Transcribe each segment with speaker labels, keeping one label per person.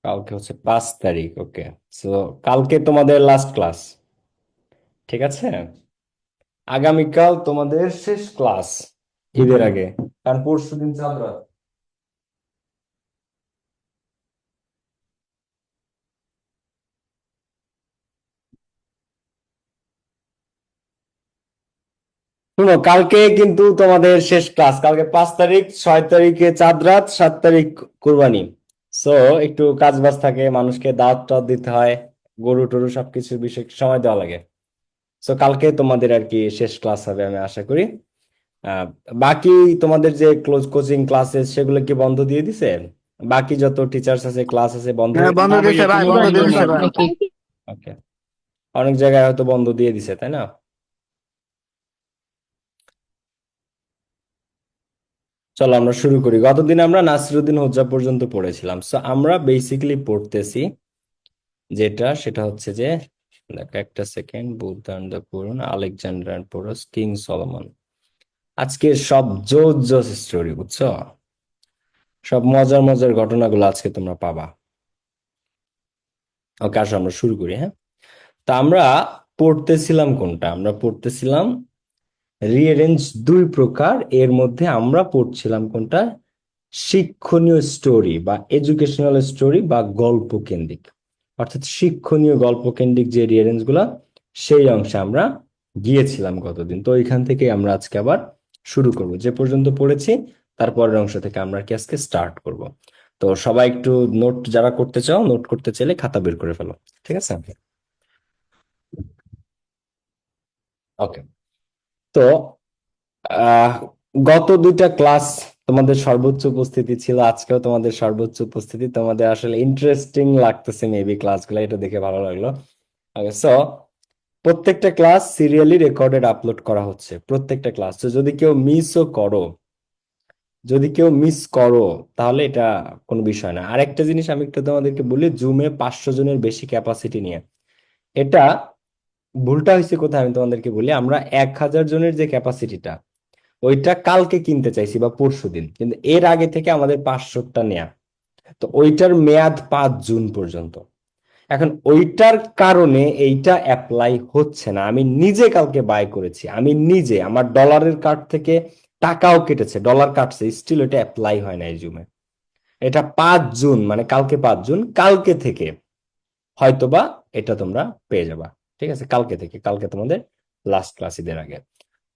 Speaker 1: কালকে হচ্ছে 5 তারিখ, ওকে। সো কালকে তোমাদের লাস্ট ক্লাস, ঠিক আছে। আগামীকাল তোমাদের শেষ ক্লাস ঈদের আগে, কারণ পরশু দিন চাঁদ রাত। শুনো, কালকে কিন্তু তোমাদের শেষ ক্লাস, কালকে 5 তারিখ, 6 তারিখে চাঁদ রাত, 7 তারিখ কুরবানি। সো একটু কাজ বাজ থাকে, মানুষকে দাওয়াত টাওয়াত দিতে হয়, গরু টরু সবকিছুর বিষয়ে সময় দেওয়া লাগে। সো কালকে তোমাদের আর কি শেষ ক্লাস হবে আমি আশা করি। আহ, বাকি তোমাদের যে ক্লোজ কোচিং ক্লাসেস সেগুলো কি বন্ধ দিয়ে দিছে? বাকি যত টিচার্স আছে, ক্লাস আছে, বন্ধ
Speaker 2: হ্যাঁ,
Speaker 1: হয়ে
Speaker 2: বন্ধ
Speaker 1: গেছে?
Speaker 2: দিছে ভাই, বন্ধ দিয়ে দিছে ভাই।
Speaker 1: ওকে, অনেক জায়গায় হয়তো বন্ধ দিয়ে দিছে, তাই না? চলো আমরা শুরু করি। গতদিন আমরা নাসিরুদ্দিন হোজ্জা পর্যন্ত পড়েছিলাম। সো আমরা বেসিক্যালি পড়তেছি যেটা, সেটা হচ্ছে যে, দেখো একটা second, Buddha and the Purana, Alexander and পোরস, king Solomon. আজকে সব জোস জোস স্টোরি, বুঝছো? সব মজার মজার ঘটনাগুলো আজকে তোমরা পাবা। ওকে, আসো আমরা শুরু করি, হ্যাঁ। তা আমরা পড়তেছিলাম কোনটা? আমরা পড়তেছিলাম রিঅ্যারেঞ্জ দুই প্রকার, এর মধ্যে আমরা পড়ছিলাম কোনটা? শিক্ষণীয় স্টোরি বা এডুকেশনাল স্টোরি বা গল্প কেন্দ্রিক, অর্থাৎ শিক্ষণীয় গল্প কেন্দ্রিক যে রিঅ্যারেঞ্জ গুলা, সেই অংশে আমরা গিয়েছিলাম গতদিন। তো এখান থেকে আমরা আজকে আবার শুরু করব, যে পর্যন্ত পড়েছি তারপরের অংশ থেকে আমরা কি আজকে স্টার্ট করব। তো সবাই একটু নোট, যারা করতে চাও, নোট করতে চাইলে খাতা বের করে ফেলো, ঠিক আছে? ওকে। তো আহ গত দুইটা ক্লাস তোমাদের সর্বোচ্চ উপস্থিতি ছিল, আজকেও তোমাদের সর্বোচ্চ উপস্থিতি। তোমাদের আসলে ইন্টারেস্টিং লাগতেছে মেবি ক্লাসগুলো, এটা দেখে ভালো লাগলো। সো প্রত্যেকটা ক্লাস সিরিয়ালি রেকর্ডেড আপলোড করা হচ্ছে, প্রত্যেকটা ক্লাস। তো যদি কেউ মিসও করো, যদি কেউ মিস করো, তাহলে এটা কোনো বিষয় না। আরেকটা জিনিস আমি একটু তোমাদেরকে বলি, জুমে 500 জনের বেশি ক্যাপাসিটি নিয়ে, এটা ভুলটা হয়েছে কোথায় আমি তোমাদেরকে বলি। আমরা 1000 জনের যে ক্যাপাসিটিটা, ওইটা কালকে কিনতে চাইছি বা পরশুদিন, কিন্তু এর আগে থেকে আমাদের 500টা নেয়া। তো ওইটার মেয়াদ 5 জুন পর্যন্ত। এখন ওইটার কারণে এইটা অ্যাপ্লাই হচ্ছে না। আমি নিজে কালকে বাই করেছি, আমি নিজে, আমার ডলারের কার্ড থেকে টাকাও কেটেছে, ডলার কাটছে, স্টিল ওইটা অ্যাপ্লাই হয় না এই জুমে। এটা 5 জুন, মানে কালকে 5 জুন, কালকে থেকে হয়তোবা এটা তোমরা পেয়ে যাবা। ঠিক আছে, কালকে থেকে, কালকে তোমাদের লাস্ট ক্লাস ঈদের আগে।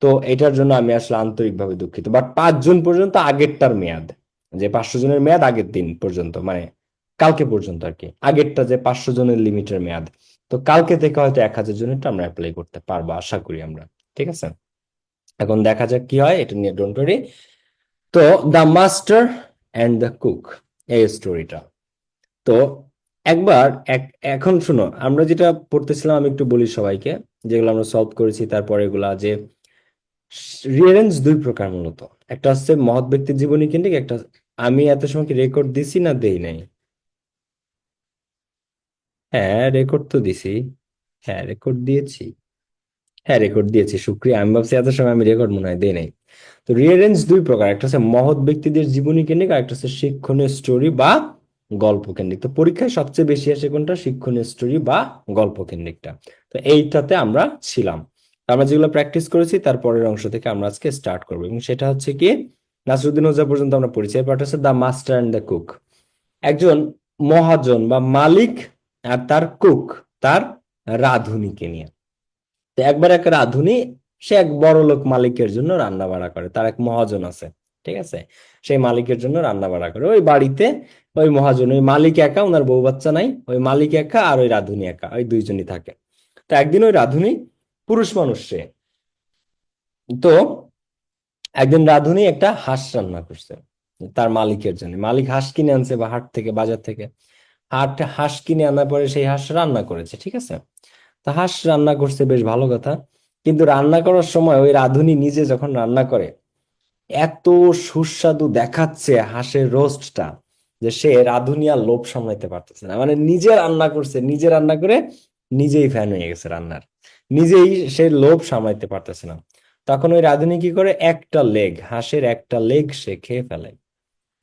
Speaker 1: তো এটার জন্য আমি আসলে আন্তরিকভাবে দুঃখিত, বাট 5 জুন পর্যন্ত আগেরটার মেয়াদ, যে 500 জনের মেয়াদ আগের দিন পর্যন্ত, মানে কালকে পর্যন্ত আর কি, আগেরটা যে 500 জনের লিমিটের মেয়াদ। তো কালকে থেকে হয়তো 1000 জনেরটা আমরা অ্যাপ্লাই করতে পারবো, আশা করি আমরা। ঠিক আছে, এখন দেখা যাক কি হয়, এটা নিয়ে ডোন্ট ওয়ারি। তো the master and the cook, এই স্টোরিটা। তো একবার এখন শুনো, আমরা যেটা পড়তেছিলাম আমি একটু বলি সবাইকে, যেগুলো আমরা সলভ করেছি, তারপরে এগুলা যে রিয়ারেঞ্জ দুই প্রকার মূলত। একটা হচ্ছে মহৎ ব্যক্তির জীবনী কেন্দ্রিক, একটা, আমি এত সময় কি রেকর্ড দিছি না দেই নাই? হ্যাঁ, রেকর্ড তো দিছি। হ্যাঁ, রেকর্ড দিয়েছি। হ্যাঁ, রেকর্ড দিয়েছি, শুক্রিয়া। আমি ভাবছি এত সময় আমি রেকর্ড মনে হয় দেই নাই। তো রিয়ারেঞ্জ দুই প্রকার, একটা হচ্ছে মহৎ ব্যক্তিদের জীবনী কেন্দ্রিক, আর একটা হচ্ছে শিক্ষণীয় স্টোরি বা গল্প কেন্দ্রিক। তো পরীক্ষায় সবচেয়ে বেশি আসে কোনটা? শিক্ষণীয় স্টোরি বা গল্প কেন্দ্রিকটা। তো এইটাতে আমরা ছিলাম। তো আমরা যেগুলো প্র্যাকটিস করেছি তার পরের অংশ থেকে আমরা আজকে স্টার্ট করবো, এবং সেটা হচ্ছে কি, নাসরুদ্দিন হোজা পর্যন্ত আমরা পড়েছি। এরপর হচ্ছে the master and the cook. একজন মহাজন বা মালিক আর তার কুক, তার রাঁধুনিকে নিয়ে। তো একবার এক রাঁধুনি, সে এক বড় লোক মালিকের জন্য রান্না বাড়া করে, তার এক মহাজন আছে, ঠিক আছে। সেই মালিকের জন্য রান্না বাড়া করে ওই বাড়িতে। ওই মহাজন, ওই মালিক একা, ওনার বউ বাচ্চা নাই, ওই মালিক একা আর ওই রাঁধুনি একা, ওই দুইজনই থাকে। তো একদিন ওই রাঁধুনি, পুরুষ মানুষ সে, তো একদিন রাঁধুনি একটা হাঁস রান্না করছে তার মালিকের জন্য। মালিক হাঁস কিনে আনছে বা হাট থেকে, বাজার থেকে হাঁস কিনে আনার পরে সেই হাঁস রান্না করেছে, ঠিক আছে। তা হাঁস রান্না করছে, বেশ ভালো কথা। কিন্তু রান্না করার সময় ওই রাঁধুনি নিজে যখন রান্না করে, এত সুস্বাদু দেখাচ্ছে হাঁসের রোস্টটা, যে সে রাঁধুনি আর লোভ সামলাইতে পারতেছে না। মানে নিজে রান্না করছে, নিজে রান্না করে নিজেই ফ্যান হয়ে গেছে রান্নার, নিজেই সে লোভ সামলাইতে পারতেছে না। তখন ওই রাঁধুনি কি করে, একটা লেগ, হাঁসের একটা লেগ সে খেয়ে ফেলে।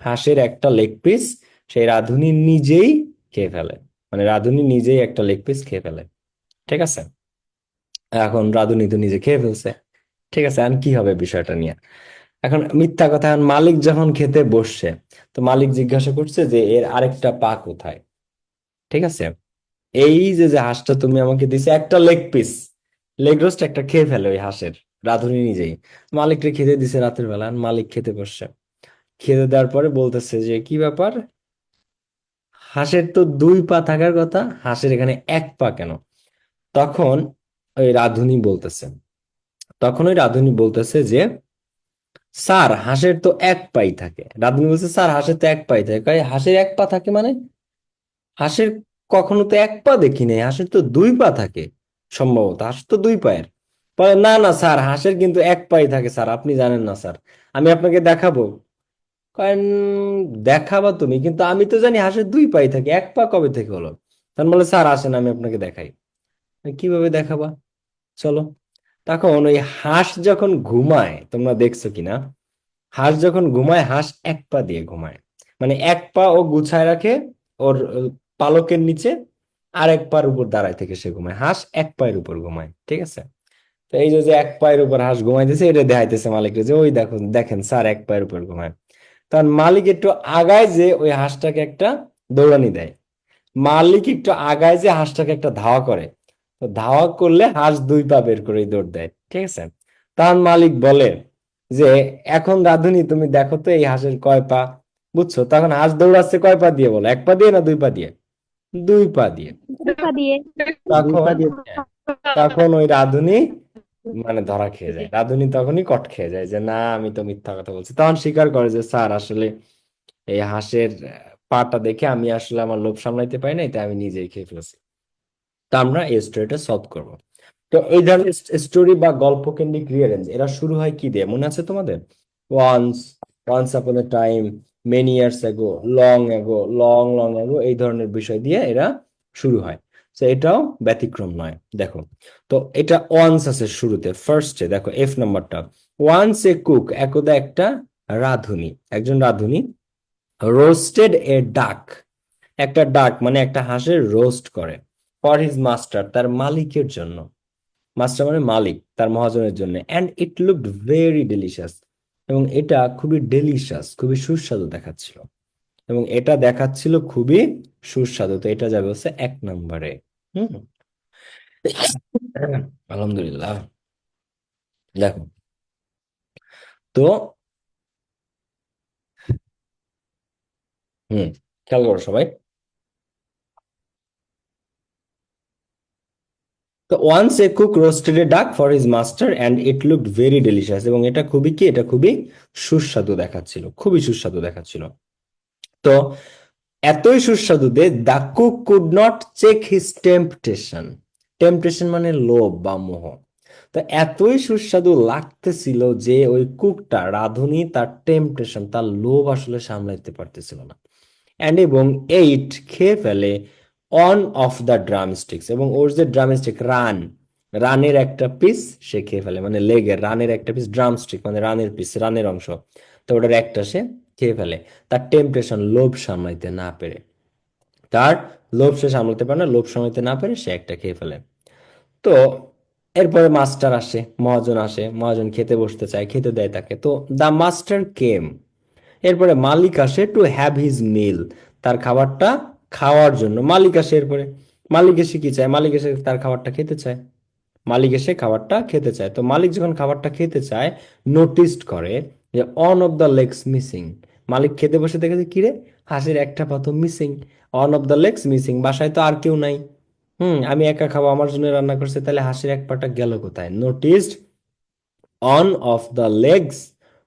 Speaker 1: হাঁসের একটা লেগ পিস সেই রাঁধুনি নিজেই খেয়ে ফেলে, মানে রাধুনি নিজেই একটা লেগ পিস খেয়ে ফেলে। ঠিক আছে, এখন রাধুনি তো নিজে খেয়ে ফেলছে। ঠিক আছে, এখন কি হবে বিষয়টা নিয়ে? এখন মিথ্যা কথা, এখন মালিক যখন খেতে বসছে, তো মালিক জিজ্ঞাসা করছে যে এর আরেকটা পা কোথায়। ঠিক আছে, এই যে যে হাঁসটা তুমি আমাকে দিছে একটা লেগ পিস, লেগ রোস্ট একটা খেয়ে ফেলে ওই হাঁসের রাঁধুনি নিজেই। মালিককে খেতে দিছে রাতের বেলা, আর মালিক খেতে বসছে। খেতে দেওয়ার পরে বলতেছে যে কি ব্যাপার, হাঁসের তো দুই পা থাকার কথা, হাঁসের এখানে এক পা কেন? তখন ওই রাঁধুনি বলতেছে তখন ওই রাঁধুনি বলতেছে যে স্যার, হাঁসের তো এক পাই থাকে। রাঁধুনি বলছে, স্যার হাঁসের তো এক পাই থাকে। কয়, হাঁসের এক পা থাকে মানে? হাঁসের কখনো তো এক পা দেখি নাই, হাঁসের তো দুই পা থাকে সম্ভবত, হাঁস তো দুই পায়ের। বলে, না না স্যার, হাঁসের কিন্তু এক পাই থাকে স্যার, আপনি জানেন না স্যার, আমি আপনাকে দেখাবো। কয়েন, দেখাবা তুমি, কিন্তু আমি তো জানি হাঁসের দুই পাই থাকে, এক পা কবে থেকে হলো? তখন বলে, স্যার আসেন আমি আপনাকে দেখাই। কিভাবে দেখাবা, চলো। তখন ওই হাঁস যখন ঘুমায়, তোমরা দেখছো কিনা, হাঁস যখন ঘুমায়, হাঁস এক পা দিয়ে ঘুমায়। মানে এক পা ও গুছায় রাখে ওর পালকের নিচে, আর এক পার উপর দাঁড়ায় থেকে সে ঘুমায়। হাঁস এক পায়ের উপর ঘুমায়। ঠিক আছে, তো এই যে যে এক পায়ের উপর হাঁস ঘুমাইতেছে, এটা দেখাইতেছে মালিককে যে ওই দেখুন, দেখেন স্যার এক পায়ের উপর ঘুমায়। তখন মালিক একটু আগায় যে ওই হাঁসটাকে একটা দৌড়ানি দেয়। মালিক একটু আগায় যে হাঁসটাকে একটা ধাওয়া করে। তো ধাওয়া করলে হাঁস দুই পা বের করে দৌড় দেয়। ঠিক আছে, তখন মালিক বলে যে এখন রাধুনি তুমি দেখো তো এই হাঁসের কয় পা। বুঝছো, তখন হাঁস দৌড়াচ্ছে কয় পা দিয়ে, বলো এক পা দিয়ে না দুই পা দিয়ে? দুই পা দিয়ে।
Speaker 2: দুপা দিয়ে।
Speaker 1: তখন হ্যাঁ, তখন ওই রাধুনি মানে ধরা খেয়ে যায়। রাধুনি তখনই কট খেয়ে যায় যে না, আমি তো মিথ্যা কথা বলছি। তখন স্বীকার করে যে স্যার আসলে এই হাঁসের পাটা দেখে আমি আসলে আমার লোভ সামলাইতে পারি নাই, তাই আমি নিজেই খেয়ে ফেলেছি। তো আমরা এই স্টোরিটা সলভ করব। তো এই ধরনের স্টোরি বা গল্প কেন্দ্রিক রিয়ারেঞ্জ এরা শুরু হয় কি দিয়ে, মনে আছে তোমাদের? Once, once upon a time, many years ago, long ago, long long ago, এই ধরনের বিষয় দিয়ে এরা শুরু হয়। তো এটাও ব্যতিক্রম নয়, দেখো। তো এটা ওয়ান্স আছে শুরুতে, ফার্স্টে দেখো এফ নাম্বারটা। ওয়ান্স এ কুক, একদা একটা রাঁধুনি, একজন রাঁধুনি, রোস্টেড এ ডাক, একটা ডাক মানে একটা হাঁসের রোস্ট করে, ফর হিজ মাস্টার, তার মালিকের জন্য। মাস্টার মানে মালিক, তার মহাজনের জন্য। And it looked very delicious, এবং এটা খুবই ডেলিশিয়াস, খুবই সুস্বাদু দেখাচ্ছিল। এবং এটা দেখাচ্ছিল খুবই সুস্বাদু, তো এটা যাবে হচ্ছে এক নম্বরে। হুম, আলহামদুলিল্লাহ। দেখো, তো হুম, খেয়াল করো সবাই। তো ওয়ান্স এ কুক রোস্টেড এ ডাক for his master and it looked very delicious, এবং এটা খুবই কি, এটা খুবই সুস্বাদু দেখাচ্ছিল, খুবই সুস্বাদু দেখাচ্ছিল। তো এতই সুস্বাদু যে the cook could not check his temptation. Temptation মানে লোভ বা মোহ। তো এতই সুস্বাদু লাগতেছিল যে ওই কুকটা রাঁধুনি তার টেম্পটেশন, তার লোভ আসলে সামলাইতে পারতেছিল না। অ্যান্ড এবং এইট খেয়ে ফেলে অন অফ দ্য ড্রামস্টিক্স, এবং ওর যে ড্রামস্টিক রান, রানের একটা পিস সে খেয়ে ফেলে, মানে লেগের রানের একটা পিস, ড্রামস্টিক মানে রানের পিস, রানের অংশ। তো ওটার একটা সে খেয়ে ফেলে, তার টেম্পটেশন, লোভ সামলাইতে না পেরে। তার লোভ সে সামলাতে পারে না, লোভ সামলাতে না পেরে সে একটা খেয়ে ফেলে। তো এরপরে মাস্টার আসে, মহাজন আসে, মহাজন খেতে বসতে চায়, খেতে দেয় তাকে। তো দ্য মাস্টার কেম, এরপরে মালিক আসে টু হ্যাভ হিজ মিল, তার খাবারটা খাওয়ার জন্য মালিক আসে। এরপরে মালিক এসে কি চায়, মালিক এসে তার খাবারটা খেতে চায়। মালিক এসে খাবারটা খেতে চায়, তো মালিক যখন খাবারটা খেতে চায়, নোটিসড করে যে one of the legs missing. মালিক খেতে বসে দেখেছে কিরে, হাঁসের একটা পা তো missing. One of the legs missing, বাসায় তো আর কেউ নাই। আমি একা খাবো, আমার জন্য রান্না করছে, তাহলে হাঁসের এক পাটা গেল কোথায়? Noticed on of the legs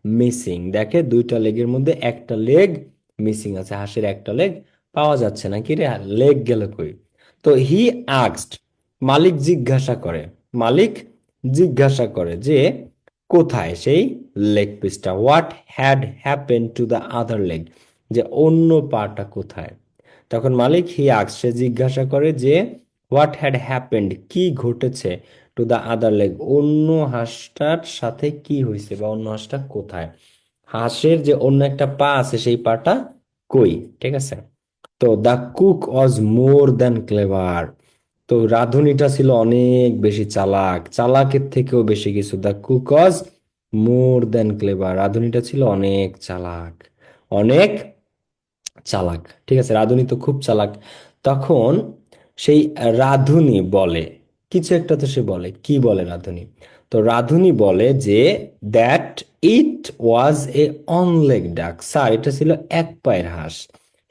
Speaker 1: missing, দেখে দুইটা লেগের মধ্যে একটা লেগ মিসিং আছে, হাঁসের একটা লেগ পাওয়া যাচ্ছে না, কি রে লেগ গেল কই? তো হি আস্কড, মালিক জিজ্ঞাসা করে, মালিক জিজ্ঞাসা করে যে কোথায় সেই লেগ পিসটা, what had happen to the other leg, যে অন্য পাটা কোথায়। তখন মালিক হি আস্ক, সে জিজ্ঞাসা করে যে হোয়াট হ্যাড হ্যাপেন্ড, কি ঘটেছে, টু দ্য আদার লেগ, অন্য হাঁসটার সাথে কি হয়েছে বা অন্য হাঁসটা কোথায়। হাঁসের যে অন্য একটা পা আছে সেই পাটা কই। ঠিক আছে, তো the cook was more than clever. তো রাঁধুনিটা ছিল অনেক বেশি চালাক, চালাকের থেকেও বেশি কিছু। The cook was more than clever, রাঁধুনিটা ছিল অনেক চালাক, অনেক চালাক। ঠিক আছে, রাঁধুনি তো খুব চালাক। তখন সেই রাঁধুনি বলে কিছু একটা, তো সে বলে কি বলে রাঁধুনি? তো রাঁধুনি বলে যে that it was A on leg ডাক, স্যার এটা ছিল এক পায়ের হাঁস।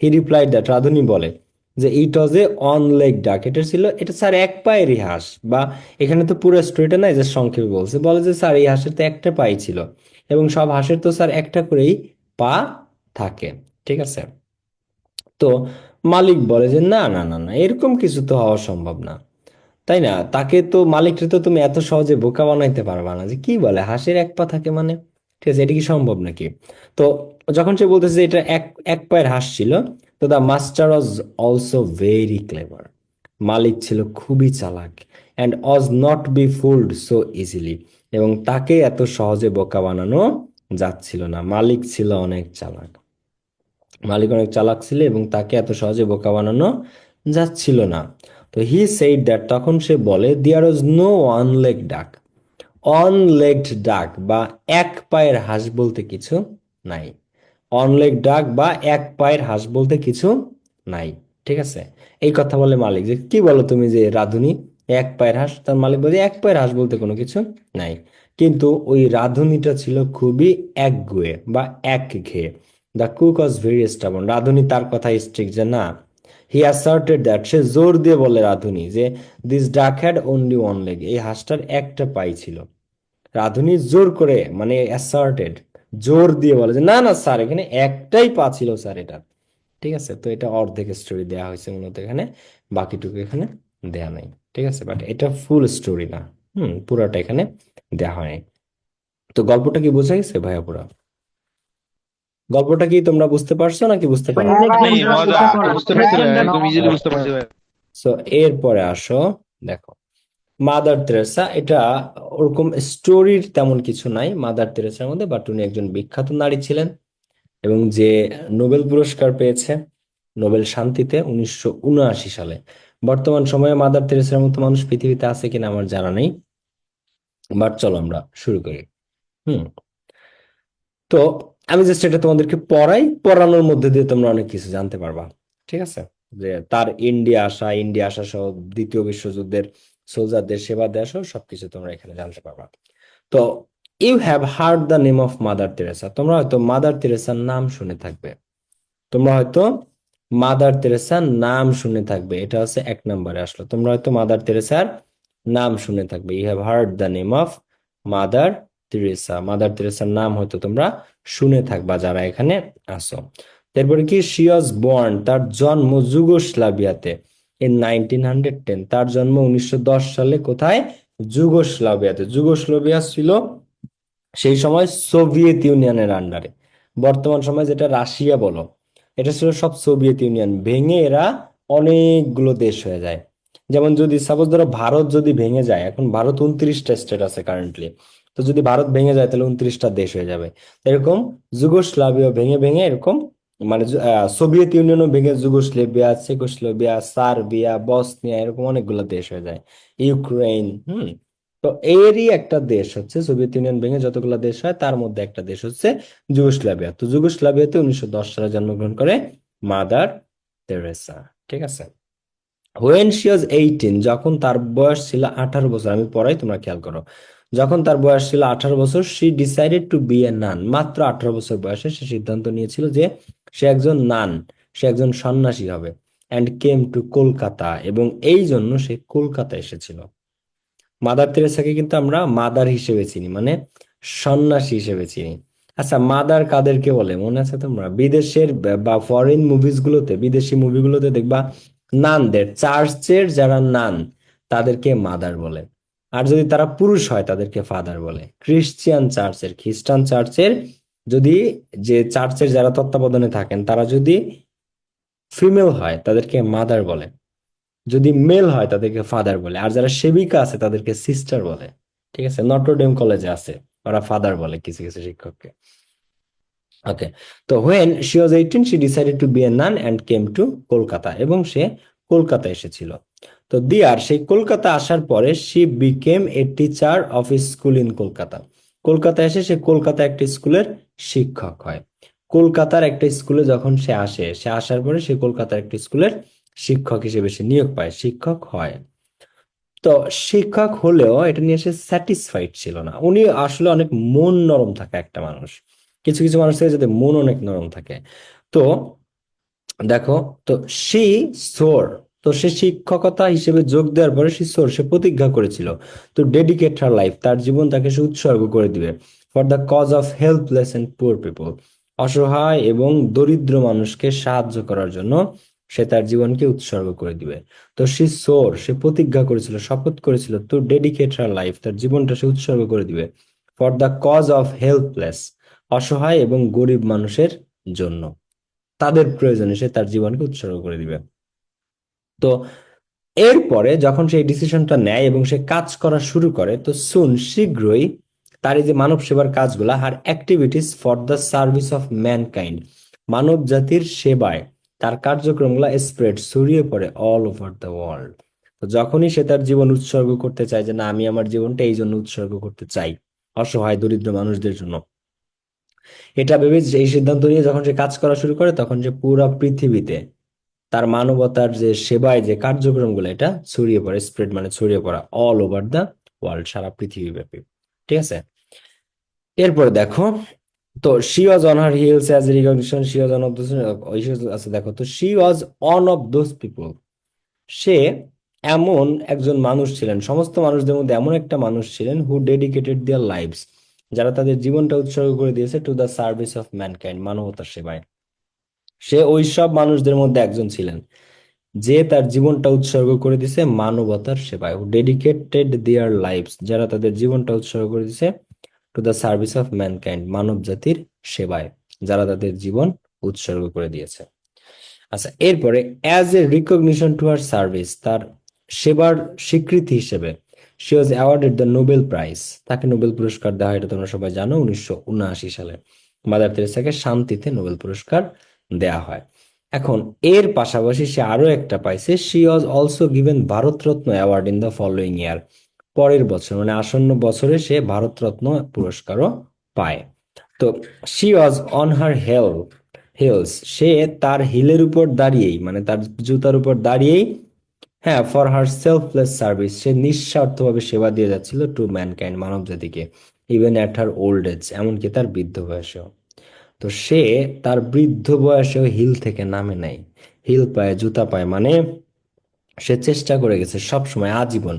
Speaker 1: হি রিপ্লাইড দ্যাট, রাঁধুনি বলে যে ইট ওয়াজ এ অন লেগ ডাক, এটা ছিল, এটা স্যার এক পায়েরই হাঁস। বা এখানে তো পুরো স্টোরিটা নাই, যে সংক্ষেপে বলছে, বলে যে স্যার এই হাঁসের তো একটা পাই ছিল, এবং সব হাঁসের তো স্যার একটা করেই পা থাকে। ঠিক আছে। তো মালিক বলে যে না না না না, এরকম কিছু তো হওয়া সম্ভব না, তাই না? তাকে তো, মালিককে তো তুমি এত সহজে বোকা বানাইতে পারবা না, যে কি বলে হাঁসের এক পা থাকে মানে, ঠিক আছে, এটা কি সম্ভব নাকি? তো যখন সে বলতেছে যে এটা এক এক পায়ের হাঁস ছিল, তো the master was also very clever, মালিক ছিল খুবই চালাক, and was not be fooled so easily, এবং তাকে এত সহজে বোকা বানানো যাচ্ছিল না। মালিক ছিল অনেক চালাক, মালিক অনেক চালাক ছিল, এবং তাকে এত সহজে বোকা বানানো যাচ্ছিল না। তো হি সেইড দ্যাট, তখন সে বলে, দেয়ার ওয়াজ নো ওয়ান লেগ ডাক, অন লেগড ডাক বা এক পায়ের হাঁস বলতে কিছু নাই। অন লেগ ডাক বা এক পায়ের হাঁস বলতে কিছু নাই। ঠিক আছে, এই কথা বলে মালিক, যে কি বলো তুমি যে রাধুনি এক পায়ের হাঁস? তার মালিক বলে এক পায়ের হাঁস বলতে কোনো কিছু নাই। কিন্তু ওই রাধুনিটা ছিল খুবই একগুঁয়ে বা একঘেয়ে। The cook was very stubborn, রাধুনি তার কথা স্ট্রিক্ট যে না। হি অ্যাসার্টেড দ্যাট, সে জোর দিয়ে বলে রাধুনি যে দিস ডাক হ্যাড অনলি ওয়ান লেগ, এই হাঁসটার একটা পাই ছিল। রাধুনী জোর করে, মানে অ্যাসার্টেড, জোর দিয়ে বলে যে না না স্যার, এখানে একটাই পা ছিল স্যার এটা। ঠিক আছে, তো এটা অর্ধেক স্টোরি দেয়া হয়েছে মূলত এখানে, বাকিটুকু এখানে দেয়া নাই। ঠিক আছে, বাট এটা ফুল স্টোরি না, পুরাটা এখানে দেয়া হয় নাই। তো গল্পটা কি বোঝা গেছে ভাইয়া? পুরা গল্পটা কি তোমরা বুঝতে পারছো নাকি বুঝতে
Speaker 2: ভাই
Speaker 1: পারো?
Speaker 2: অনেকজন
Speaker 3: ভাই
Speaker 2: প্লাস
Speaker 3: মজা,
Speaker 2: বুঝতে পারলাম,
Speaker 3: বুঝতে পারছি ভাই,
Speaker 2: অনেকজন
Speaker 3: একদম ইজিলি বুঝতে
Speaker 1: আচ্ছা,
Speaker 3: পারছি ভাই।
Speaker 1: সো এরপরে আসো, দেখো মাদার তেরেসা, এটা ওরকম স্টোরির তেমন কিছু নাই মাদার তেরেসার মধ্যে, বাট উনি একজন বিখ্যাত নারী ছিলেন, এবং যে নোবেল পুরস্কার পেয়েছে নোবেল শান্তিতে 1979 সালে। বর্তমান সময়ে মাদার তেরেসার মতো মানুষ পৃথিবীতে আছে কিনা আমার জানা নেই, বাট চলো আমরা শুরু করি। হুম তো আমি জাস্ট এটা তোমাদেরকে পড়াই, পড়ানোর মধ্যে দিয়ে তোমরা অনেক কিছু জানতে পারবা। ঠিক আছে, যে তার ইন্ডিয়া আসা সহ দ্বিতীয় বিশ্বযুদ্ধের সোলজারদের সেবা দেওয়া সহ সবকিছু তোমরা এখানে জানতে পারবা। তো you have heard the name of mother Teresa, তোমরা হয়তো মাদার তেরেসার নাম শুনে থাকবে, তোমরা হয়তো মাদার তেরেসার নাম শুনে থাকবে, এটা হচ্ছে এক নম্বরে আসলো। তোমরা হয়তো মাদার তেরেসার নাম শুনে থাকবে, you have heard the name of mother Teresa, mother তেরেসার নাম হয়তো তোমরা শুনে থাকবা যারা এখানে আসো। তারপরে কি, শি ওয়াজ বর্ন, তার জন্ম যুগোস্লাভিয়াতে, ইন 1910, তার জন্ম 1910 সালে কোথায়? যুগোস্লাভিয়াতে। যুগোস্লাভিয়া ছিল সেই সময় সোভিয়েত ইউনিয়নের আন্ডারে, বর্তমান সময় যেটা রাশিয়া বলো, এটা ছিল সব সোভিয়েত ইউনিয়ন ভেঙে এরা অনেকগুলো দেশ হয়ে যায়। যেমন যদি সাপোজ ধরো ভারত যদি ভেঙে যায়, এখন ভারত 29টা স্টেট আছে কারেন্টলি, তো যদি ভারত ভেঙে যায় তাহলে 29টা দেশ হয়ে যাবে। এরকম যুগোস্লাভিয়া ভেঙে ভেঙে এরকম, মানে সোভিয়েত ইউনিয়নও ভেঙে যুগোস্লাভিয়া, চেকোস্লোভিয়া, সার্বিয়া, বসনিয়া, এরকম অনেকগুলো দেশ হয়ে যায়, ইউক্রেন। তো এরই একটা দেশ হচ্ছে, সোভিয়েত ইউনিয়ন ভেঙে যতগুলো দেশ হয় তার মধ্যে একটা দেশ হচ্ছে যুগোস্লাভিয়া। তো যুগোস্লাভিয়াতে 1910 সালে জন্মগ্রহণ করে মাদার তেরেসা। ঠিক আছে, হোয়েন শি ওয়াজ 18, যখন তার বয়স ছিল 18 বছর, আমি পড়াই তোমরা খেয়াল করো, যখন তার বয়স ছিল 18 বছর, she decided to B A নান, মাত্র 18 বছর বয়সে সে সিদ্ধান্ত নিয়েছিল যে সে একজন নান, সে একজন সন্ন্যাসী হবে। অ্যান্ড কেম টু কলকাতা, এবং এই জন্য সে কলকাতা এসেছিল। মাদার তেরেসাকে কিন্তু আমরা মাদার হিসেবে চিনি, মানে সন্ন্যাসী হিসেবে চিনি। আচ্ছা, মাদার কাদেরকে বলে মনে আছে তোমরা? বিদেশের বা ফরেন মুভিজ গুলোতে, বিদেশি মুভিগুলোতে দেখবা নানদের, চার্চের যারা নান তাদেরকে মাদার বলে। আর যদি তারা পুরুষ হয় তাদেরকে ফাদার বলে। খ্রিস্টান চার্চের যদি, যে চার্চের যারা তত্ত্বাবধানে থাকেন তারা যদি ফিমেল হয় তাদেরকে মাদার বলে, যদি মেল হয় তাদেরকে ফাদার বলে, আর যারা সেবিকা আছে তাদেরকে সিস্টার বলে। ঠিক আছে, নটরডেম কলেজে আছে, ওরা ফাদার বলে কিছু কিছু শিক্ষককে। ওকে। তো when she was 18 she decided to be a nun and came to Kolkata, এবং সে কলকাতা এসেছিল। তো দিয়ার সেই কলকাতা আসার পরে she became a teacher of a school in Kolkata. Kolkata এসে সে কলকাতা একটা স্কুলের শিক্ষক হয়। কলকাতার একটা স্কুলে যখন সে আসে, সে আসার পরে সে কলকাতার একটা স্কুলের শিক্ষক হিসেবে সে নিয়োগ পায়, শিক্ষক হয়। তো শিক্ষক হলেও এটা নিয়ে সে স্যাটিসফাইড ছিল না। উনি আসলে অনেক মন নরম থাকা একটা মানুষ। কিছু কিছু মানুষ থাকে যাদের মন অনেক নরম থাকে। তো দেখো, তো সে সোর, তো সে শিক্ষকতা হিসেবে যোগ দেওয়ার পরে সে প্রতিজ্ঞা করেছিল তো ডেডিকেট হার লাইফ, তার জীবন তাকে সে উৎসর্গ করে দিবে for the cause of helpless and poor people, অসহায় এবং দরিদ্র মানুষকে সাহায্য করার জন্য সে তার জীবনকে উৎসর্গ করে দিবে। তো সে প্রতিজ্ঞা করেছিল, শপথ করেছিল টু ডেডিকেট হার লাইফ, তার জীবনটা সে উৎসর্গ করে দিবে for the cause of helpless, অসহায় এবং গরিব মানুষের জন্য, তাদের প্রয়োজনে সে তার জীবনকে উৎসর্গ করে দিবে। তো এরপরে যখন সে এই ডিসিশনটা নেয় এবং সে কাজ করা শুরু করে, তো শীঘ্রই তার এই যে মানব সেবার কাজগুলা, her activities for the service of mankind, মানব জাতির সেবায় তার কার্যক্রমগুলা স্প্রেড, ছড়িয়ে পড়ে অল ওভার দ্য ওয়ার্ল্ড। তো যখনই সে তার জীবন উৎসর্গ করতে চায় যে না, আমি আমার জীবনটা এই জন্য উৎসর্গ করতে চাই, অসহায় দরিদ্র মানুষদের জন্য, এটা ভেবে এই সিদ্ধান্ত নিয়ে যখন সে কাজ করা শুরু করে, তখন সে পুরো পৃথিবীতে তার মানবতার যে সেবায় যে কার্যক্রমগুলো, এটা ছড়িয়ে পড়ে, স্প্রেড মানে ছড়িয়ে পড়া, অল ওভার দা ওয়ার্ল্ড, সারা পৃথিবী ব্যাপী। ঠিক আছে। এরপরে দেখো, তো she was on her hills as recognition, she was one of those, আছে দেখো, তো she was one of those people, সে এমন একজন মানুষ ছিলেন, সমস্ত মানুষদের মধ্যে এমন একটা মানুষ ছিলেন, হু ডেডিকেটেড দেয়ার লাইভস, যারা তাদের জীবনটা উৎসর্গ করে দিয়েছে two the service of mankind, মানবতার সেবায়। সে ওই সব মানুষদের মধ্যে একজন ছিলেন যে তার জীবনটা উৎসর্গ করে দিছে মানবতার সেবায়, ডেডিকেটেড দেয়ার লাইভস, যারা তাদের জীবনটা উৎসর্গ করে দিছে to the service of mankind, মানব জাতির সেবায়, যারা তাদের জীবন উৎসর্গ করে দিয়েছে। আচ্ছা, এরপরে as a recognition to her service, তার সেবার স্বীকৃতি হিসেবে she was awarded the Nobel prize, তাকে নোবেল পুরস্কার দেওয়া হয়, এটা তোমরা সবাই জানো, 1979 সালে মাদার তেরেসাকে শান্তিতে নোবেল পুরস্কার দেয়া হয়। এখন এর পাশাপাশি সে আরো একটা পাইছে, she was also given Bharat Ratna award in the following year, পরের বছর মানে আসন্ন বছরে সে ভারতরত্ন পুরস্কারও পায়। তো she was on her hills, সে তার হিলের উপর দাঁড়িয়েই, মানে তার জুতার উপর দাঁড়িয়েই, হ্যাঁ, ফর হার সেলফলেস সার্ভিস, সে নিঃস্বার্থভাবে সেবা দিয়ে যাচ্ছিল টু ম্যানকাইন্ড, মানব জাতিকে, even at her old age, এমনকি তার বৃদ্ধ বয়সেও। তো সে তার বৃদ্ধ বয়সেও হিল থেকে নামে নাই, হিল পায়, জুতা পায়, মানে সে চেষ্টা করে গেছে সব সময় আজীবন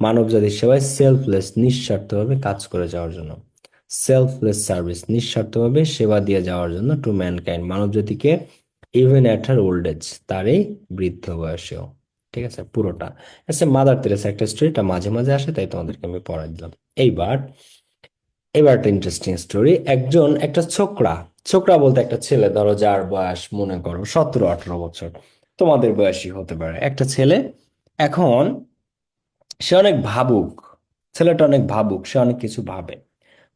Speaker 1: মানব জাতির সেবায় সেলফলেস, নিঃস্বার্থভাবে কাজ করে যাওয়ার জন্য, সেলফলেস সার্ভিস, নিঃস্বার্থভাবে সেবা দিয়ে যাওয়ার জন্য টু ম্যানকাইন্ড, মানব জাতিকে, even at her old age, তার এই বৃদ্ধ বয়সেও। ঠিক আছে, পুরোটা আচ্ছা মাদার তেরেসা একটা স্টোরিটা মাঝে মাঝে আসে, তাই তোমাদেরকে আমি পড়াই দিলাম। এইবার এবার একটা ইন্টারেস্টিং স্টোরি, একটা ছোকরা, ছোকরা বলতে একটা ছেলে, ধরো যার বয়স মনে করো 17-18 বছর, তোমাদের বয়সী হতে পারে, একটা ছেলে। এখন সে অনেক ভাবুক, ছেলেটা অনেক ভাবুক, সে অনেক কিছু ভাবে,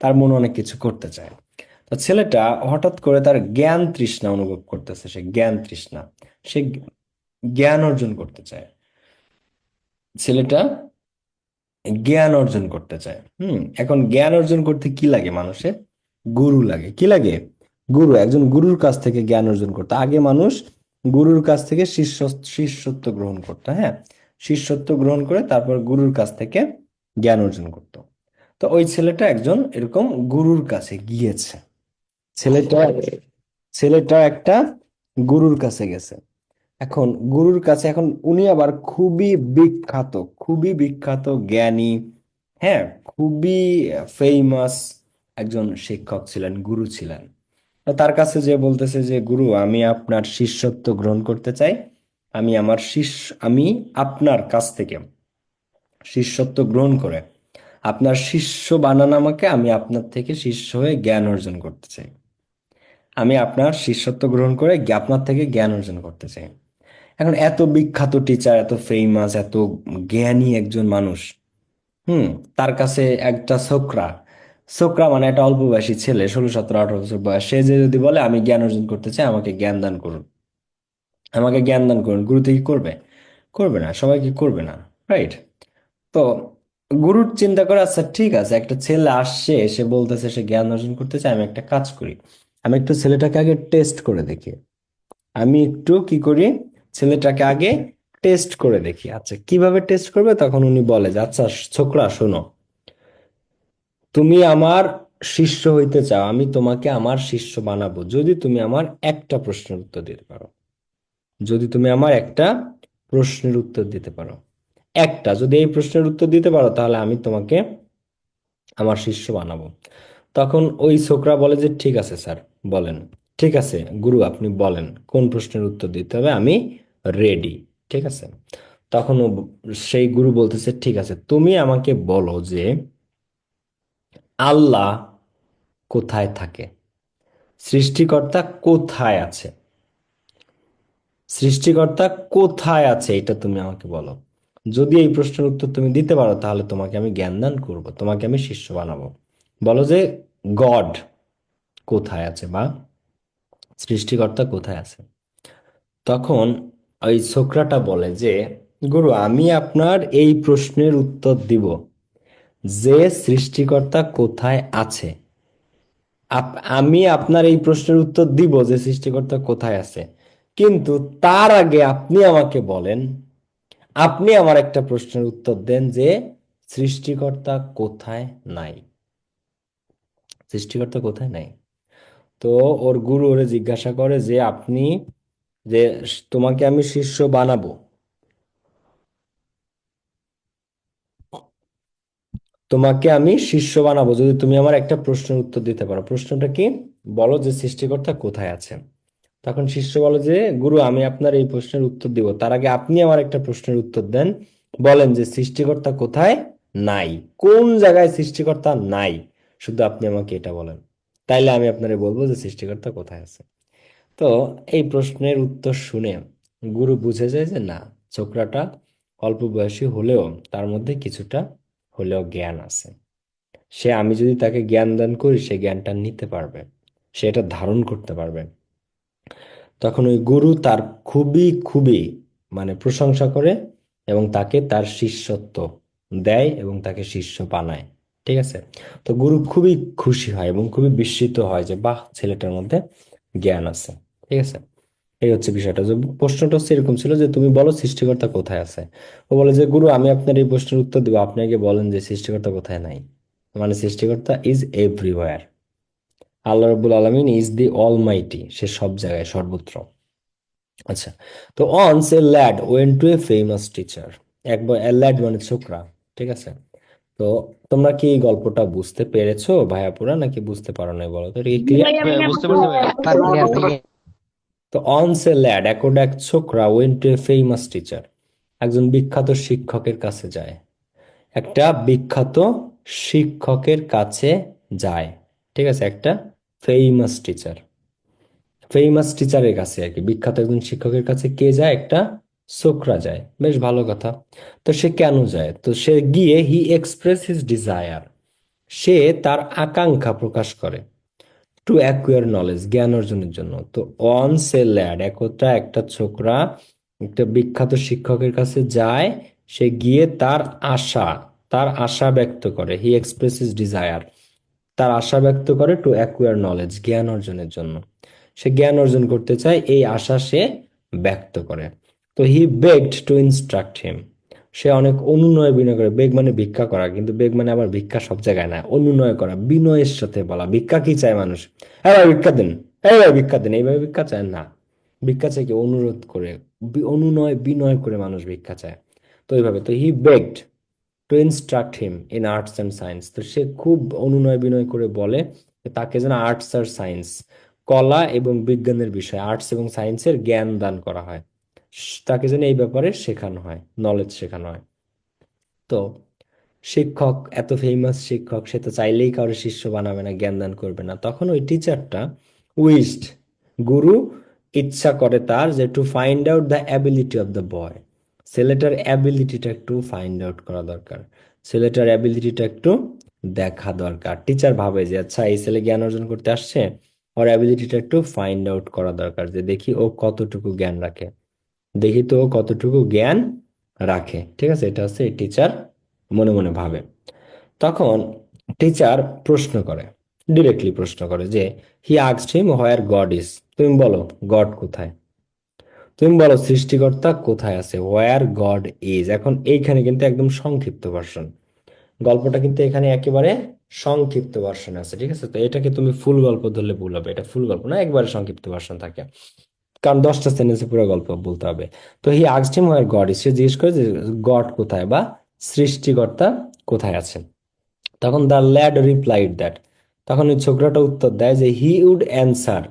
Speaker 1: তার মনে অনেক কিছু করতে চায়। তো ছেলেটা হঠাৎ করে তার জ্ঞান তৃষ্ণা অনুভব করতেছে, সে জ্ঞান তৃষ্ণা, সে জ্ঞান অর্জন করতে চায়। ছেলেটা জ্ঞান অর্জন করতে চায়। এখন জ্ঞান অর্জন করতে কি লাগে মানুষের? গুরু লাগে। কি লাগে? গুরু, একজন গুরুর কাছ থেকে জ্ঞান অর্জন করতে। আগে মানুষ গুরুর কাছ থেকে শিষ্যত্ব গ্রহণ করতো, হ্যাঁ, শিষ্যত্ব গ্রহণ করে তারপর গুরুর কাছ থেকে জ্ঞান অর্জন করতো। তো ওই ছেলেটা একজন এরকম গুরুর কাছে গিয়েছে। ছেলেটা ছেলেটা একটা গুরুর কাছে গেছে। এখন গুরুর কাছে, এখন উনি আবার খুবই বিখ্যাত জ্ঞানী, হ্যাঁ, খুবই ফেমাস একজন শিক্ষক ছিলেন, গুরু ছিলেন। তো তার কাছে যে বলতেছে যে গুরু, আমি আপনার শিষ্যত্ব গ্রহণ করতে চাই, আমি আপনার কাছ থেকে শিষ্যত্ব গ্রহণ করে আপনার শিষ্য বানান আমাকে, আমি আপনার থেকে শিষ্য হয়ে জ্ঞান অর্জন করতে চাই, আমি আপনার শিষ্যত্ব গ্রহণ করে আপনার থেকে জ্ঞান অর্জন করতে চাই। এখন এত বিখ্যাত টিচার, এত ফেমাস, এত জ্ঞানী একজন মানুষ, হুম, তার কাছে একটা ছোকরা ছোকরা মানে একটা অল্প বয়সী ছেলে, 16, 17, 18 বছর বয়স, সে যে যদি বলে আমি জ্ঞান অর্জন করতে চাই, আমাকে জ্ঞান দান করুন, আমাকে জ্ঞান দান করুন, গুরুতে কি করবে? করবে না, সবাই কি করবে না? রাইট। তো গুরুর চিন্তা করে, আচ্ছা ঠিক আছে, একটা ছেলে আসছে, সে বলতেছে সে জ্ঞান অর্জন করতে চায়, আমি একটা কাজ করি, আমি একটু ছেলেটাকে আগে টেস্ট করে দেখি, আমি একটু কি করি, ছেলেটাকে আগে টেস্ট করে দেখি। আচ্ছা কিভাবে টেস্ট করবে? তখন উনি বলে যে আচ্ছা ছোকরা শোনো, তুমি আমার শিষ্য হইতে চাও, আমি তোমাকে আমার শিষ্য বানাবো যদি তুমি আমার একটা প্রশ্নের উত্তর দিতে পারো, যদি তুমি আমার একটা প্রশ্নের উত্তর দিতে পারো, একটা, যদি এই প্রশ্নের উত্তর দিতে পারো তাহলে আমি তোমাকে আমার শিষ্য বানাবো। তখন ওই ছোকরা বলে যে ঠিক আছে স্যার, বলেন। ঠিক আছে গুরু, আপনি বলেন কোন প্রশ্নের উত্তর দিতে হবে, আমি রেডি। ঠিক আছে। তখন সেই গুরু বলতেছে ঠিক আছে, তুমি আমাকে বলো যে আল্লাহ কোথায় থাকে, সৃষ্টিকর্তা কোথায় আছে, সৃষ্টিকর্তা কোথায় আছে এটা তুমি আমাকে বলো। যদি এই প্রশ্নের উত্তর তুমি দিতে পারো তাহলে তোমাকে আমি জ্ঞান দান করবো, তোমাকে আমি শিষ্য বানাবো। বলো যে গড কোথায় আছে, বা সৃষ্টিকর্তা কোথায় আছে। তখন ওই ছোকরাটা বলে যে গুরু, আমি আপনার এই প্রশ্নের উত্তর দিব যে সৃষ্টিকর্তা কোথায় আছে, আমি আপনার এই প্রশ্নের উত্তর দিব যে সৃষ্টিকর্তা কোথায় আছে, কিন্তু তার আগে আপনি আমাকে বলেন, আপনি আমার একটা প্রশ্নের উত্তর দেন যে সৃষ্টিকর্তা কোথায় নাই, সৃষ্টিকর্তা কোথায় নাই। তো ওর গুরু ওরে জিজ্ঞাসা করে যে আপনি, যে তোমাকে আমি শিষ্য বানাবো, তোমাকে আমি শিষ্য বানাবো যদি তুমি আমার একটা প্রশ্নের উত্তর দিতে পারো। প্রশ্নটা কি? বলো যে সৃষ্টিকর্তা কোথায় আছে। তখন শিষ্য বলে যে গুরু, আমি আপনার এই প্রশ্নের উত্তর দিব, তার আগে আপনি আমার একটা প্রশ্নের উত্তর দেন, বলেন যে সৃষ্টিকর্তা কোথায় নাই, কোন জায়গায় সৃষ্টিকর্তা নাই, শুধু আপনি আমাকে এটা বলেন, তাইলে আমি আপনারে বলবো যে সৃষ্টিকর্তা কোথায় আছে। তো এই প্রশ্নের উত্তর শুনে গুরু বুঝে যায় যে না, ছোকরাটা অল্প বয়সী হলেও তার মধ্যে কিছুটা হলেও জ্ঞান আছে, সে, আমি যদি তাকে জ্ঞান দান করি সে জ্ঞানটা নিতে পারবে, সে এটা ধারণ করতে পারবে। তখন ওই গুরু তার খুবই খুবই মানে প্রশংসা করে এবং তাকে তার শিষ্যত্ব দেয় এবং তাকে শিষ্য বানায়। ঠিক আছে। তো গুরু খুবই খুশি হয় এবং খুবই বিস্মিত হয় যে বাহ, ছেলেটার মধ্যে জ্ঞান আছে। ঠিক আছে। এই হচ্ছে বিষয়টা, যে প্রশ্নটা হচ্ছে এরকম ছিল যে তুমি বলো সৃষ্টিকর্তা কোথায় আছে। ও বলে যে গুরু, আমি আপনার এই প্রশ্নের উত্তর দিব, আপনি আগে বলেন যে সৃষ্টিকর্তা কোথায় নাই। মানে সৃষ্টিকর্তা ইজ এভরিওয়্যার, আল্লাহ রাব্বুল আলামিন ইজ দি অলমাইটি, সে সব জায়গায় সর্বত্র। আচ্ছা। তো once a lad went to a famous teacher, একবার এ ল্যাড মানে ছোকরা। ঠিক আছে। তো তোমরা কি এই গল্পটা বুঝতে পেরেছো ভাইয়াপুরা, নাকি বুঝতে পারো নাই? বলো তো, এটা কি ক্লিয়ার?
Speaker 2: বুঝতে পারছি ভাইয়া।
Speaker 3: ক্লিয়ার ভাইয়া।
Speaker 1: তো অনস এ ল্যাড, এখন এক ছোকরা, went to a famous teacher, একজন বিখ্যাত শিক্ষকের কাছে যায়, একটা বিখ্যাত শিক্ষকের কাছে যায়। ঠিক আছে, একটা ফেমাস টিচার, ফেমাস টিচারের কাছে আর কি, বিখ্যাত একজন শিক্ষকের কাছে কে যায়? একটা ছোকরা যায়, বেশ ভালো কথা। তো সে কেন যায়? তো সে গিয়ে হি এক্সপ্রেস হিজ ডিজায়ার, সে তার আকাঙ্ক্ষা প্রকাশ করে, টু অ্যাকুয়ার নলেজ, জ্ঞান অর্জনের জন্য। তো অন সে ল্যাড, একতা একটা ছোকরা একটা বিখ্যাত শিক্ষকের কাছে যায়, সে গিয়ে তার আশা, তার আশা ব্যক্ত করে, হি এক্সপ্রেসেস ডিজায়ার, তার আশা ব্যক্ত করে টু অ্যাকুয়ার নলেজ, জ্ঞান অর্জনের জন্য। সে জ্ঞান অর্জন করতে চায়, এই আশা সে ব্যক্ত করে। তো হি বেগড টু ইনস্ট্রাক্ট হিম, সে অনেক অনুনয় বিনয় করে, বেগ মানে ভিক্ষা করা, কিন্তু বেগ মানে আবার ভিক্ষা সব জায়গায় না, অনুনয় করা, বিনয়ের সাথে বলা। ভিক্ষা কি চায় মানুষ? হ্যাঁ ভাই ভিক্ষা দিন, হ্যাঁ ভাই ভিক্ষা দিন, এইভাবে ভিক্ষা চায় না। ভিক্ষা চায় কি? অনুরোধ করে, অনুনয় বিনয় করে মানুষ ভিক্ষা চায়। তো এইভাবে, তো he begged to instruct him in arts and science, তো সে খুব অনুনয় বিনয় করে বলে যে তাকে যেন আর্টস আর সায়েন্স, কলা এবং বিজ্ঞানের বিষয়, আর্টস এবং সায়েন্সের জ্ঞান দান করা হয়, তাকে যেন এই ব্যাপারে শেখানো হয়, নলেজ শেখানো হয়। তো শিক্ষক, এত ফেমাস শিক্ষক, সে তো চাইলেই কারো শিষ্য বানাবে না, জ্ঞান দান করবে না। তখন ওই টিচারটা উইশড, গুরু ইচ্ছা করে তার যে to find out the ability of the boy, ছেলেটার অ্যাবিলিটিটা একটু ফাইন্ড আউট করা দরকার, ছেলেটার অ্যাবিলিটিটা একটু দেখা দরকার। টিচার ভাবে যে আচ্ছা এই ছেলে জ্ঞান অর্জন করতে আসছে, ওর অ্যাবিলিটিটা একটু ফাইন্ড আউট করা দরকার, যে দেখি ও কতটুকু জ্ঞান রাখে, দেখি তো ও কতটুকু জ্ঞান রাখে। ঠিক আছে, এটা হচ্ছে টিচার মনে মনে ভাবে। তখন টিচার প্রশ্ন করে, ডিরেক্টলি প্রশ্ন করে যে হি asked him where God is. তুমি বলো গড কোথায়, তুমি বলো সৃষ্টিকর্তা কোথায় আছে, হোয়ার গড ইজ। এখন এইখানে কিন্তু একদম সংক্ষিপ্ত ভার্সন, গল্পটা কিন্তু এখানে একেবারে সংক্ষিপ্ত ভার্সন আছে। ঠিক আছে, তো এটাকে তুমি ফুল গল্প ধরলে ভুল হবে, এটা ফুল গল্প না, একবারে সংক্ষিপ্ত ভার্সন থাকে, কারণ 10টা সেন্টেন্সে পুরো গল্প বলতে হবে। তো he asked him where God is, সে জিজ্ঞেস করে যে গড কোথায় বা সৃষ্টিকর্তা কোথায় আছেন। তখন দ্য ল্যাড রিপ্লাইড দ্যাট, তখন ওই ছোকরাটা উত্তর দেয় যে হি উড অ্যান্সার,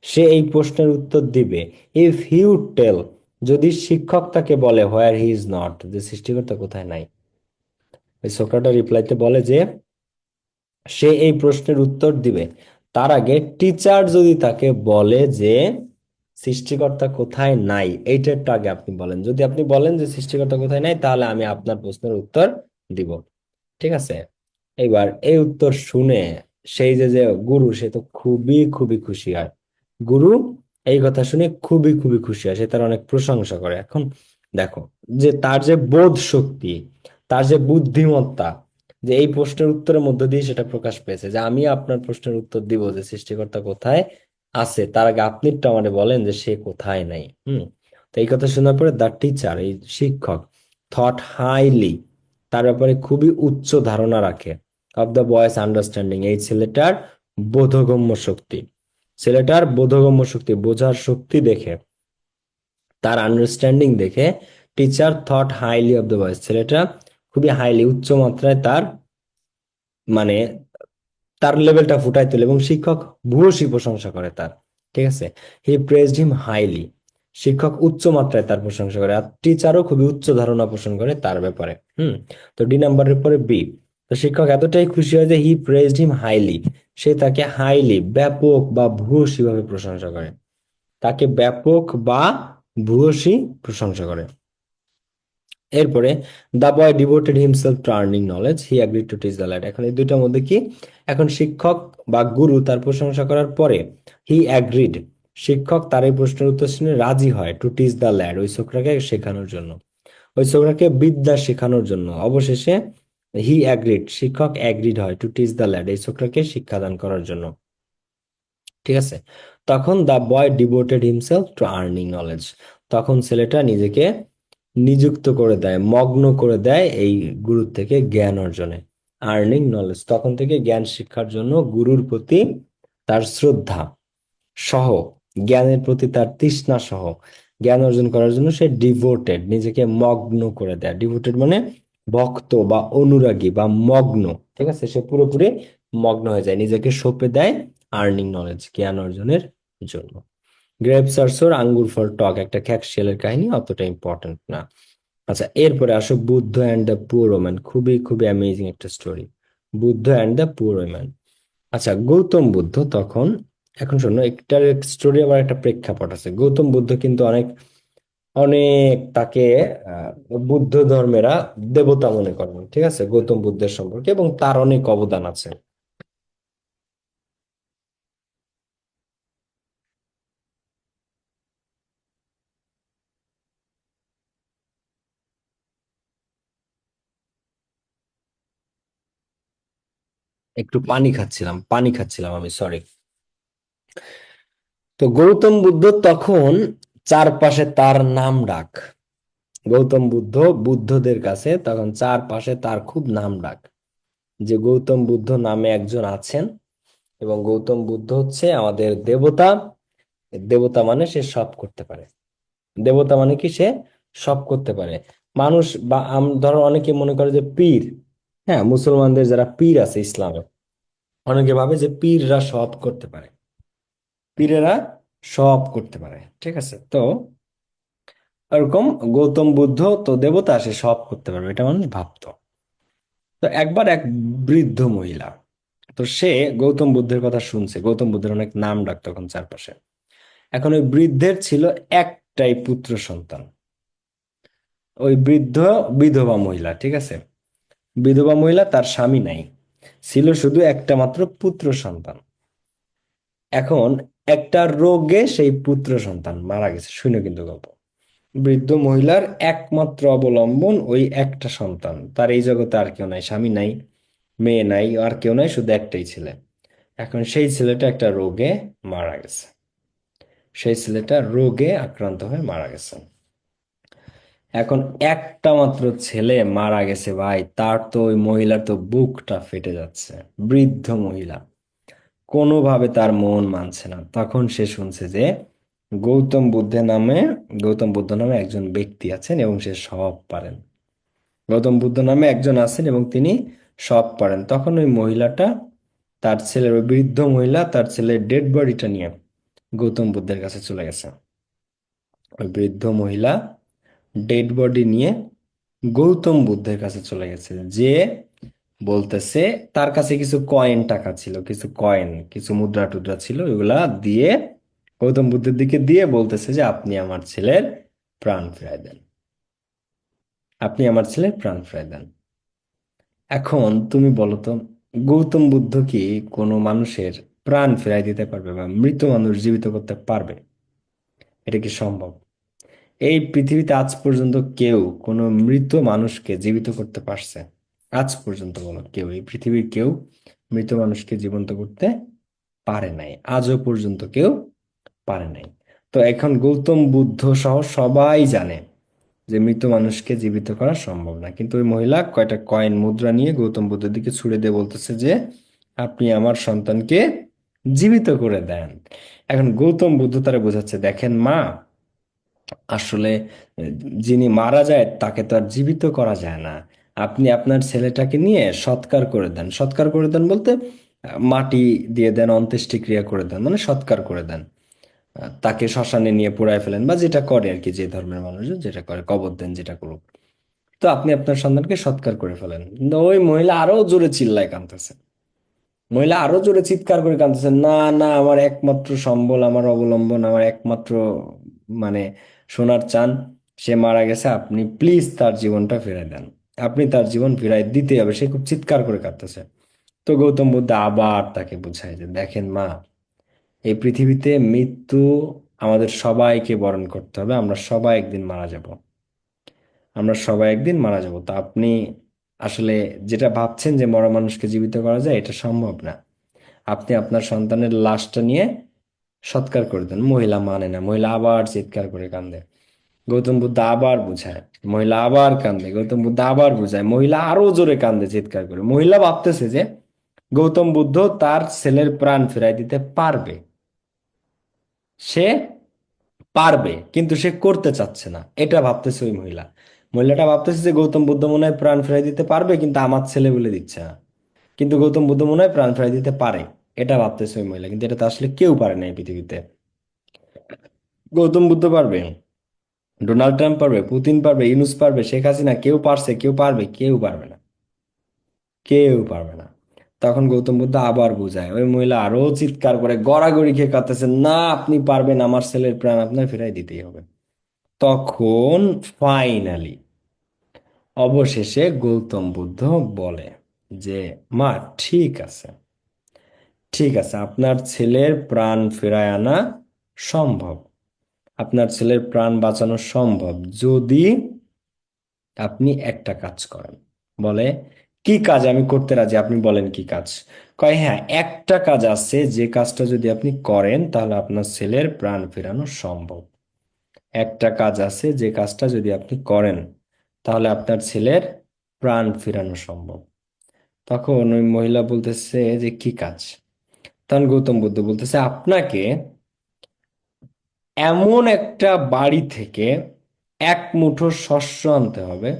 Speaker 1: সে এই প্রশ্নের উত্তর দিবে, ইফ হি উড টেল, যদি শিক্ষক তাকে বলে হোয়ার হি ইজ নট, যে সৃষ্টিকর্তা কোথায় নাই। ওই ছোকরাটা রিপ্লাইতে বলে যে সে এই প্রশ্নের উত্তর দিবে তার আগে টিচার যদি তাকে বলে যে সৃষ্টিকর্তা কোথায় নাই, এইটা একটু আগে আপনি বলেন। যদি আপনি বলেন যে সৃষ্টিকর্তা কোথায় নাই, তাহলে আমি আপনার প্রশ্নের উত্তর দিব। ঠিক আছে, এবার এই উত্তর শুনে সেই যে যে গুরু, সে তো খুবই খুবই খুশি হয়। গুরু এই কথা শুনে খুবই খুবই খুশি হয়, সে তার অনেক প্রশংসা করে। এখন দেখো যে তার যে বোধ শক্তি, তার যে বুদ্ধিমত্তা, যে এই প্রশ্নের উত্তরের মধ্য দিয়ে সেটা প্রকাশ পেয়েছে, যে আমি আপনার প্রশ্নের উত্তর দিব যে সৃষ্টিকর্তা কোথায় আছে, তার আগে আপনি একটু আমাকে বলেন যে সে কোথায় নাই। তো এই কথা শোনার পরে দ্য টিচার, এই শিক্ষক, থট হাইলি, তার ব্যাপারে খুবই উচ্চ ধারণা রাখে, অফ দ্য বয়েস আন্ডারস্ট্যান্ডিং, এই ছেলেটার বোধগম্য শক্তি, ছেলেটার বোধগম্য শক্তি, বোঝার শক্তি দেখে, তার আন্ডারস্ট্যান্ডিং দেখে, teacher thought highly of the বয়েস, ছেলেটা খুবই হাইলি, উচ্চ মাত্রায় তার মানে তার লেভেলটা ফুটাই তোলে, এবং শিক্ষক ভূয়সী প্রশংসা করে তার। ঠিক আছে, হি প্রেজড হিম হাইলি, শিক্ষক উচ্চ মাত্রায় তার প্রশংসা করে, আর টিচারও খুবই উচ্চ ধারণা পোষণ করে তার ব্যাপারে। তো ডি নাম্বারের পরে বি, তো শিক্ষক এতটাই খুশি হয় যে হি প্রেজড হিম হাইলি, সে তাকে হাইলি, ব্যাপক বা ভূয়সী ভাবে প্রশংসা করে, তাকে ব্যাপক বা ভূয়সী প্রশংসা করে। এরপরে the boy devoted himself to earning knowledge, he agreed to teach the lad. এখন এই দুইটার মধ্যে কি, এখন শিক্ষক বা গুরু তার প্রশংসা করার পরে হি অ্যাগ্রিড, শিক্ষক তার এই প্রশ্নের উত্তর শুনে রাজি হয়, টু টিচ দ্য ল্যাড, ওই ছোকরাকে শেখানোর জন্য, ওই ছোকরাকে বিদ্যা শেখানোর জন্য। অবশেষে হি অ্যাগ্রিড, শিক্ষক অ্যাগ্রিড হয়, টু টিচ দ্য ল্যাড, এই ছোকরাকে শিক্ষাদান করার জন্য। ঠিক আছে, তখন the boy devoted himself to earning knowledge, তখন ছেলেটা নিজেকে নিযুক্ত করে দেয়, মগ্ন করে দেয় এই গুরুর থেকে জ্ঞান অর্জনে। আর্নিং নলেজ, তখন থেকে জ্ঞান শিক্ষার জন্য গুরুর প্রতি তার শ্রদ্ধা সহ, জ্ঞানের প্রতি তার তৃষ্ণা সহ, জ্ঞান অর্জন করার জন্য সে ডিভোটেড, নিজেকে মগ্ন করে দেয়। ডিভোটেড মানে ভক্ত বা অনুরাগী বা মগ্ন। ঠিক আছে, সে পুরোপুরি মগ্ন হয়ে যায়, নিজেকে সঁপে দেয় আর্নিং নলেজ, জ্ঞান অর্জনের জন্য। গ্রেপস আর সোর, আঙ্গুর ফল টক, একটা খ্যাকশিয়ালের কাহিনী, অতটা ইম্পর্টেন্ট না। আচ্ছা, এরপরে আসো Buddha and the poor woman, খুবই খুবই অ্যামেজিং একটা story, Buddha and the poor woman. আচ্ছা, গৌতম বুদ্ধ তখন, এখন শোনো একটার স্টোরি আবার একটা প্রেক্ষাপট আছে। গৌতম বুদ্ধ কিন্তু অনেক অনেক তাকে আহ, বুদ্ধ ধর্মেরা দেবতা মনে করেন। ঠিক আছে, গৌতম বুদ্ধের সম্পর্কে, এবং তার অনেক অবদান আছে। একটু পানি খাচ্ছিলাম, পানি খাচ্ছিলাম আমি, সরি। তো গৌতম বুদ্ধ তখন চারপাশে তার নাম ডাক, গৌতম বুদ্ধ বুদ্ধদের কাছে তখন চারপাশে তার খুব নাম ডাক, যে গৌতম বুদ্ধ নামে একজন আছেন, এবং গৌতম বুদ্ধ হচ্ছে আমাদের দেবতা। দেবতা মানে সে সব করতে পারে, দেবতা মানে কি, সে সব করতে পারে। মানুষ বা ধরো অনেকে মনে করে যে পীর, হ্যাঁ, মুসলমানদের যারা পীর আছে ইসলামে, অনেকে ভাবে যে পীররা সব করতে পারে, পীরেরা সব করতে পারে। ঠিক আছে, তো এরকম গৌতম বুদ্ধ তো দেবতা, সে সব করতে পারবে, এটা মানুষ ভাবতো। তো একবার এক বৃদ্ধ মহিলা, তো সে গৌতম বুদ্ধের কথা শুনছে, গৌতম বুদ্ধের অনেক নাম ডাক তখন চারপাশে। এখন ওই বৃদ্ধের ছিল একটাই পুত্র সন্তান, ওই বৃদ্ধ বিধবা মহিলা। ঠিক আছে, বিধবা মহিলা, তার স্বামী নাই, ছিল শুধু একটা মাত্র পুত্র সন্তান। এখন একটা রোগে সেই পুত্র সন্তান মারা গেছে, শুনে কিন্তু গল্প। বৃদ্ধ মহিলার একমাত্র অবলম্বন ওই একটা সন্তান, তার এই জগতে আর কেউ নাই, স্বামী নাই, মেয়ে নাই, আর কেউ নাই, শুধু একটাই ছেলে। এখন সেই ছেলেটা একটা রোগে মারা গেছে, সেই ছেলেটা রোগে আক্রান্ত হয়ে মারা গেছে। এখন একটা মাত্র ছেলে মারা গেছে ভাই, তার তো ওই মহিলার তো বুকটা ফেটে যাচ্ছে। বৃদ্ধ মহিলা, কোনোভাবে তার মন মানছে না। তখন সে শুনছে যে গৌতম বুদ্ধের নামে গৌতম বুদ্ধ নামে একজন ব্যক্তি আছেন এবং সে সব পারেন। গৌতম বুদ্ধ নামে একজন আছেন এবং তিনি সব পারেন। তখন ওই মহিলাটা, তার ছেলের, ওই বৃদ্ধ মহিলা তার ছেলের ডেড বডিটা নিয়ে গৌতম বুদ্ধের কাছে চলে গেছে। ওই বৃদ্ধ মহিলা ডেড বডি নিয়ে গৌতম বুদ্ধের কাছে চলে গেছে, যে বলতেছে, তার কাছে কিছু কয়েন টাকা ছিল, কিছু কয়েন, কিছু মুদ্রা টুদ্রা ছিল, ওগুলা দিয়ে গৌতম বুদ্ধের দিকে দিয়ে বলতেছে যে আপনি আমার ছেলের প্রাণ ফিরায় দেন, আপনি আমার ছেলের প্রাণ ফিরায় দেন। এখন তুমি বলো তো, গৌতম বুদ্ধ কি কোনো মানুষের প্রাণ ফিরাই দিতে পারবে বা মৃত মানুষ জীবিত করতে পারবে? এটা কি সম্ভব? এই পৃথিবীতে আজ পর্যন্ত কেউ কোনো মৃত মানুষকে জীবিত করতে পারছে? আজ পর্যন্ত বলো, কেউ, এই পৃথিবীর কেউ মৃত মানুষকে জীবন্ত করতে পারে নাই, আজও পর্যন্ত কেউ পারে নাই। তো এখন গৌতম বুদ্ধ সহ সবাই জানে যে মৃত মানুষকে জীবিত করা সম্ভব না, কিন্তু ওই মহিলা কয়টা কয়েন মুদ্রা নিয়ে গৌতম বুদ্ধের দিকে ছুড়ে দিয়ে বলতেছে যে আপনি আমার সন্তানকে জীবিত করে দেন। এখন গৌতম বুদ্ধ তারা বোঝাচ্ছে, দেখেন মা, আসলে আহ, যিনি মারা যায় তাকে তো আর জীবিত করা যায় না। আপনি আপনার ছেলেটাকে নিয়ে সৎকার করে দেন, সৎকার করে দেন বলতে মাটি দিয়ে দেন, অন্ত্যেষ্টিক্রিয়া করে দেন, মানে সৎকার করে দেন। তাকে শ্মশানে নিয়ে পোড়ায় ফেলেন, বা যেটা করে আর কি, যে ধর্মের মানুষজন যেটা করে, কবর দেন, যেটা করুক। তো আপনি আপনার সন্তানকে সৎকার করে ফেলেন। কিন্তু ওই মহিলা আরো জোরে চিল্লায় কাঁদতেছে, মহিলা আরো জোরে চিৎকার করে কাঁদতেছে, না না, আমার একমাত্র সম্বল, আমার অবলম্বন, আমার একমাত্র মানে সোনার চান, সে মারা গেছে, আপনি প্লিজ তার জীবনটা ফিরাই দেন, আপনি তার জীবন ফিরাই দিতে হবে। সে খুব চিৎকার করে কাঁদতেছে। তো গৌতম বুদ্ধ আবার তাকে বুঝায় যে দেখেন মা, এই পৃথিবীতে মৃত্যু আমাদের সবাইকে বরণ করতে হবে, আমরা সবাই একদিন মারা যাব, আমরা সবাই একদিন মারা যাব। তো আপনি আসলে যেটা ভাবছেন যে মরা মানুষকে জীবিত করা যায়, এটা সম্ভব না। আপনি আপনার সন্তানের লাশটা নিয়ে সৎকার করে দেন। মহিলা মানে না, মহিলা আবার চিৎকার করে কান্দে। গৌতম বুদ্ধ আবার বুঝায়, মহিলা আবার কান্দে। গৌতম বুদ্ধ আবার বুঝায়, মহিলা আরো জোরে কান্দে চিৎকার করে। মহিলা ভাবতেছে যে গৌতম বুদ্ধ তার ছেলের প্রাণ ফিরাই দিতে পারবে, সে পারবে, কিন্তু সে করতে চাচ্ছে না, এটা ভাবতেছে ওই মহিলা। মহিলাটা ভাবতেছে যে গৌতম বুদ্ধ মনে হয় প্রাণ ফিরাই দিতে পারবে, কিন্তু আমার ছেলে বলে দিচ্ছে না। কিন্তু গৌতম বুদ্ধ মনে হয় প্রাণ ফিরাই দিতে পারে, এটা ভাবতেছে ওই মহিলা। কিন্তু এটা তো আসলে কেউ পারে না এই পৃথিবীতে। গৌতম বুদ্ধ পারবে, ডোনাল্ড ট্রাম্প পারবে, পুতিন পারবে, ইউনূস পারবে, শেখ হাসিনা, কেউ পারছে? কেউ পারবে? কেউ পারবে না, কেউ পারবে না। তখন গৌতম বুদ্ধ আবার বুঝায়, ওই মহিলা আরো চিৎকার করে গড়াগড়ি খেয়ে কাঁদতেছে, না আপনি পারবেন, আমার ছেলের প্রাণ আপনার ফিরাই দিতেই হবে। তখন ফাইনালি, অবশেষে গৌতম বুদ্ধ বলে যে মা, ঠিক আছে, ঠিক আছে, আপনার ছেলের প্রাণ ফেরায় আনা সম্ভব, আপনার ছেলের প্রাণ বাঁচানো সম্ভব, যদি আপনি একটা কাজ করেন। বলে, কি কাজ? আমি করতে রাজি, আপনি বলেন কি কাজ। কয়, হ্যাঁ, একটা কাজ আছে, যে কাজটা যদি আপনি করেন তাহলে আপনার ছেলের প্রাণ ফেরানো সম্ভব। একটা কাজ আছে, যে কাজটা যদি আপনি করেন তাহলে আপনার ছেলের প্রাণ ফেরানো সম্ভব। তখন ওই মহিলা বলতেছে যে কি কাজ? তখন গৌতম বুদ্ধ বলতেছে, আপনাকে এমন একটা বাড়ি থেকে এক মুঠো শস্য আনতে হবে,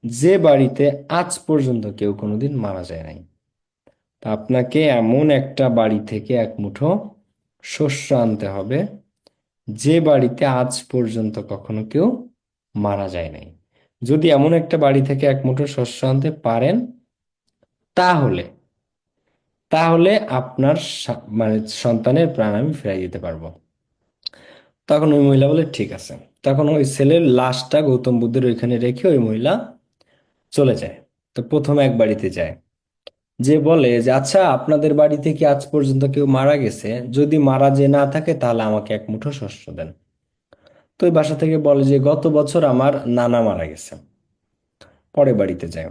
Speaker 1: যে বাড়িতে আজ পর্যন্ত কেউ কোনোদিন মারা যায় নাই। তা আপনাকে এমন একটা বাড়ি থেকে এক মুঠো শস্য আনতে হবে, যে বাড়িতে আজ পর্যন্ত কখনো কেউ মারা যায় নাই। যদি এমন একটা বাড়ি থেকে এক মুঠো শস্য আনতে পারেন, তাহলে তাহলে আপনার মানে সন্তানের প্রাণ আমি ফিরাই দিতে পারবো। তখন ওই মহিলা বলে ঠিক আছে। তখন ওই ছেলের লাশটা গৌতম বুদ্ধের ওইখানে রেখে ওই মহিলা চলে যায়। তো প্রথমে এক বাড়িতে যায়, যে বলে যে আচ্ছা আপনাদের বাড়িতে কি আজ পর্যন্ত কেউ মারা গেছে? যদি মারা যে না থাকে তাহলে আমাকে এক মুঠো শস্য দেন। তো ওই বাসা থেকে বলে যে গত বছর আমার নানা মারা গেছে। পরের বাড়িতে যায়,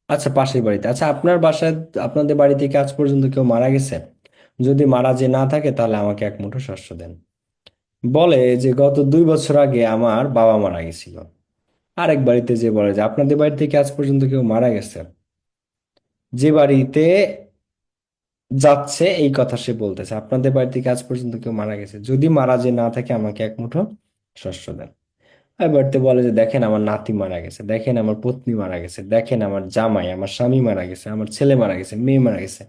Speaker 1: আচ্ছা পাশের বাড়িতে, আচ্ছা আপনার বাসায়, আপনাদের বাড়ি থেকে আজ পর্যন্ত কেউ মারা গেছে? যদি মারা যে না থাকে তাহলে আমাকে এক মুঠো শস্য দেন। বলে যে গত 2 বছর আগে আমার বাবা মারা গেছিল। আরেক বাড়িতে যে বলে যে আপনাদের বাড়ি থেকে আজ পর্যন্ত কেউ মারা গেছে? যে বাড়িতে যাচ্ছে এই কথা সে বলতেছে, আপনাদের বাড়ি থেকে আজ পর্যন্ত কেউ মারা গেছে? যদি মারা যে না থাকে আমাকে এক মুঠো শস্য দেন। আর বাড়িতে বলে যে দেখেন আমার নাতি মারা গেছে, দেখেন আমার পত্নী মারা গেছে, দেখেন আমার জামাই আমার স্বামী মারা গেছে, আমার ছেলে মারা গেছে, মেয়ে মারা গেছে,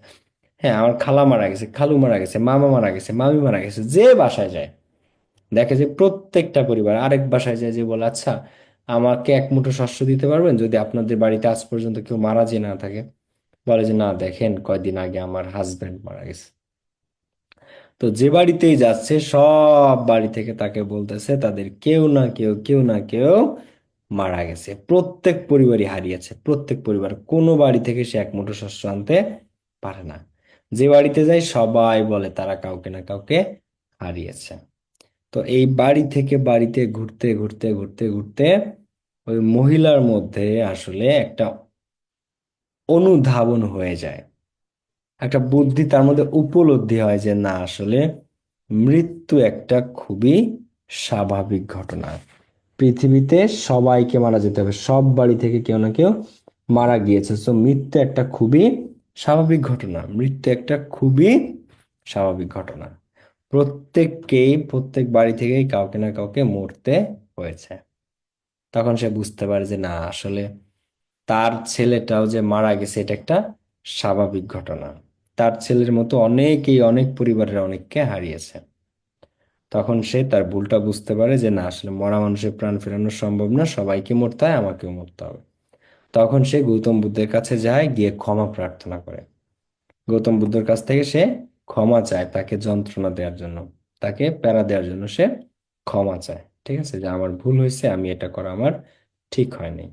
Speaker 1: হ্যাঁ আমার খালা মারা গেছে, খালু মারা গেছে, মামা মারা গেছে, মামি মারা গেছে। যে বাসায় যায় দেখে যে প্রত্যেকটা পরিবার, আরেক বাসায় যায় যে বলে আচ্ছা আমাকে এক মুঠো শস্য দিতে পারবেন যদি আপনাদের বাড়িতে আজ পর্যন্ত কেউ মারা যে না থাকে? বলে যে না, দেখেন কয়দিন আগে আমার হাজবেন্ড মারা গেছে। তো যে বাড়িতেই যাচ্ছে সব বাড়ি থেকে তাকে বলতেছে তাদের কেউ না কেউ, কেউ না কেউ মারা গেছে। প্রত্যেক পরিবারই হারিয়েছে, প্রত্যেক পরিবার, কোনো বাড়ি থেকে সে এক মুঠো শস্য আনতে পারে না। যে বাড়িতে যায় সবাই বলে তারা কাউকে না কাউকে হারিয়েছে। তো এই বাড়ি থেকে বাড়িতে ঘুরতে ঘুরতে ঘুরতে ঘুরতে ওই মহিলার মধ্যে আসলে একটা অনুধাবন হয়ে যায়, একটা বুদ্ধি তার মধ্যে উপলব্ধি হয় যে না আসলে মৃত্যু একটা খুবই স্বাভাবিক ঘটনা। পৃথিবীতে সবাইকে মারা যেতে হবে, সব বাড়ি থেকে কেউ না কেউ মারা গিয়েছে, তো মৃত্যু একটা খুবই স্বাভাবিক ঘটনা, মৃত্যু একটা খুবই স্বাভাবিক ঘটনা। প্রত্যেককেই, প্রত্যেক বাড়ি থেকেই কাউকে না কাউকে মরতে হয়েছে। তখন সে বুঝতে পারে যে না আসলে তার ছেলেটাও যে মারা গেছে এটা একটা স্বাভাবিক ঘটনা। তার ছেলের মতো অনেকেই অনেক পরিবারের অনেককে হারিয়েছে। তখন সে তার ভুলটা বুঝতে পারে যে না আসলে মরা মানুষের প্রাণ ফেরানো সম্ভব না, সবাইকে মরতে হয়, আমাকেও মরতে হবে। তখন সে গৌতম বুদ্ধের কাছে যায়, গিয়ে ক্ষমা প্রার্থনা করে। গৌতম বুদ্ধের কাছ থেকে সে ক্ষমা চায়, তাকে যন্ত্রণা দেওয়ার জন্য, তাকে প্যারা দেওয়ার জন্য সে ক্ষমা চায়। ঠিক আছে, যে আমার ভুল হয়েছে, আমি এটা করা আমার ঠিক হয়নি।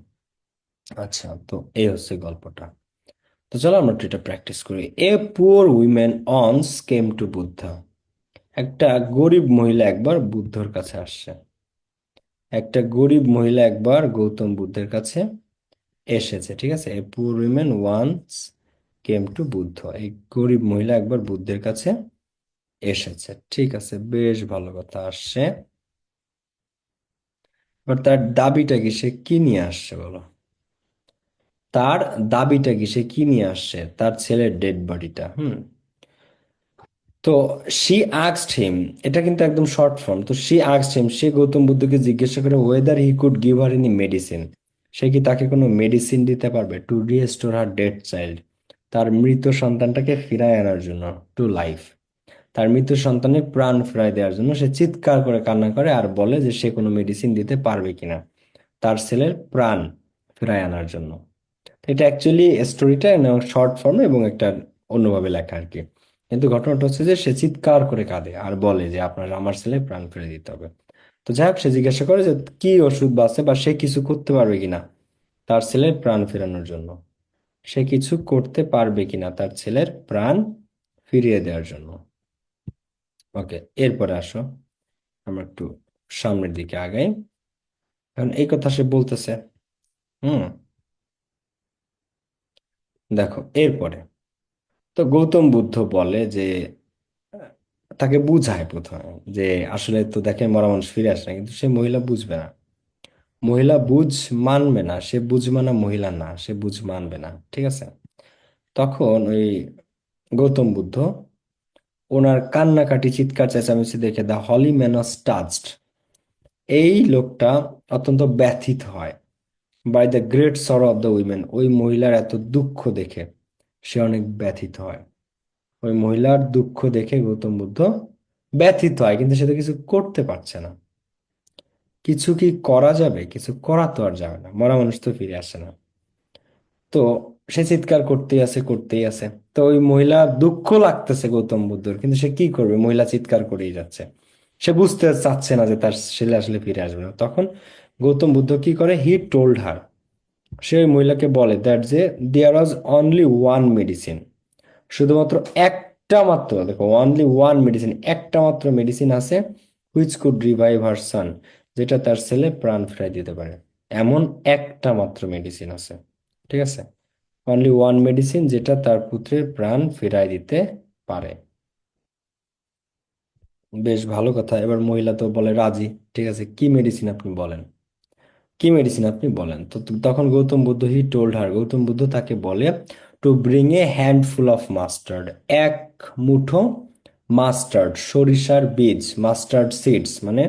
Speaker 1: আচ্ছা, তো এই হচ্ছে গল্পটা। তো চলো আমরা একটু এটা প্র্যাকটিস করি। A poor women once came to Buddha. একটা গরিব মহিলা একবার বুদ্ধর কাছে আসছে। একটা গরিব মহিলা একবার গৌতম বুদ্ধের কাছে এসেছে। ঠিক আছে, a poor women once came to Buddha. এই গরিব মহিলা একবার বুদ্ধের কাছে এসেছে। ঠিক আছে, বেশ ভালো কথা, আসছে। এবার তার দাবিটা কি, সে কি নিয়ে আসছে বলো? তার দাবিটা কি, সে কি নিয়ে আসছে? তার ছেলের ডেড বডিটা। তো শি আস্কড হিম, এটা কিন্তু একদম শর্ট ফর্ম। তো শি আস্কড হিম, সে গৌতম বুদ্ধকে জিজ্ঞাসা করে whether he could give her any medicine, সে কি তাকে কোনো মেডিসিন দিতে পারবে, to restore her dead child, তার মৃত সন্তানটাকে ফিরায় আনার জন্য, টু লাইফ, তার মৃত সন্তানের প্রাণ ফিরায় দেওয়ার জন্য। সে চিৎকার করে কান্না করে আর বলে যে সে কোনো মেডিসিন দিতে পারবে কিনা তার ছেলের প্রাণ ফিরায় আনার জন্য। এটা অ্যাকচুয়ালি স্টোরিটা শর্ট ফর্মে এবং একটা অন্যভাবে লেখা আর কি। কিন্তু ঘটনাটা হচ্ছে যে সে চিৎকার করে কাঁদে আর বলে যে আপনার, আমার ছেলে প্রাণ ফিরে দিতে হবে। তো যাই হোক, সে জিজ্ঞাসা করে যে কি ওষুধ বা আছে, বা সে কিছু করতে পারবে কিনা তার ছেলের প্রাণ ফেরানোর জন্য। সে কিছু করতে পারবে কিনা তার ছেলের প্রাণ ফিরিয়ে দেওয়ার জন্য। ওকে, এরপরে আসো আমরা একটু সামনের দিকে আগাই। কারণ এই কথা সে বলতেছে। হুম, দেখো এরপরে তো গৌতম বুদ্ধ বলে যে তাকে বুঝায় প্রথমে যে আসলে তো দেখে মরা মানুষ ফিরে আসে না, কিন্তু সে মহিলা বুঝবে না। মহিলা বুঝ মানবে না, সে বুঝ মানা মহিলা না, সে বুঝ মানবে না। ঠিক আছে, তখন ওই গৌতম বুদ্ধ ওনার কান্নাকাটি চিৎকার চেঁচামেচি দেখে দা হলি ম্যান ওয়াজ টাচড, এই লোকটা অত্যন্ত ব্যথিত হয়। By the great sorrow of the women, ওই মহিলার এত দুঃখ দেখে সে অনেক ব্যথিত হয়। ওই মহিলার দুঃখ দেখে গৌতম বুদ্ধ ব্যথিত হয়, কিন্তু সে তো কিছু করতে পারছে না। কিছু কি করা যাবে? কিছু করা তো আর যাবে না, মরা মানুষ তো ফিরে আসে না। তো সে চিৎকার করতেই আছে করতেই আছে। তো ওই মহিলা দুঃখ লাগতেছে গৌতম বুদ্ধর, কিন্তু সে কি করবে, মহিলা চিৎকার করেই যাচ্ছে। সে বুঝতে চাচ্ছে না যে তার ছেলে আসলে ফিরে আসবে না। তখন গৌতম বুদ্ধ কি করে, হি টোল্ড হার, সে ওই মহিলাকে বলে দ্যাট যে দেয়ার ওয়াজ অনলি ওয়ান মেডিসিন, শুধুমাত্র একটা মাত্র, দেখো, অনলি ওয়ান মেডিসিন, একটা মাত্র মেডিসিন আছে, হুইচ কুড রিভাইভ হার সান, যেটা তার ছেলে প্রাণ ফিরাই দিতে পারে। এমন একটা মাত্র মেডিসিন আছে, ঠিক আছে? অনলি ওয়ান মেডিসিন যেটা তার পুত্রের প্রাণ ফিরাই দিতে পারে। বেশ ভালো কথা। এবার মহিলা তো বলে রাজি। ঠিক আছে, কি মেডিসিন আপনি বলেন, কি মেডিসিন আপনি বলেন। তো তখন Gautam Buddha, he told her, Gautam Buddha তাকে বলে, to bring a handful of mustard, এক মুঠো মাস্টার্ড, সরিষার বীজ, মাস্টার্ড সিডস মানে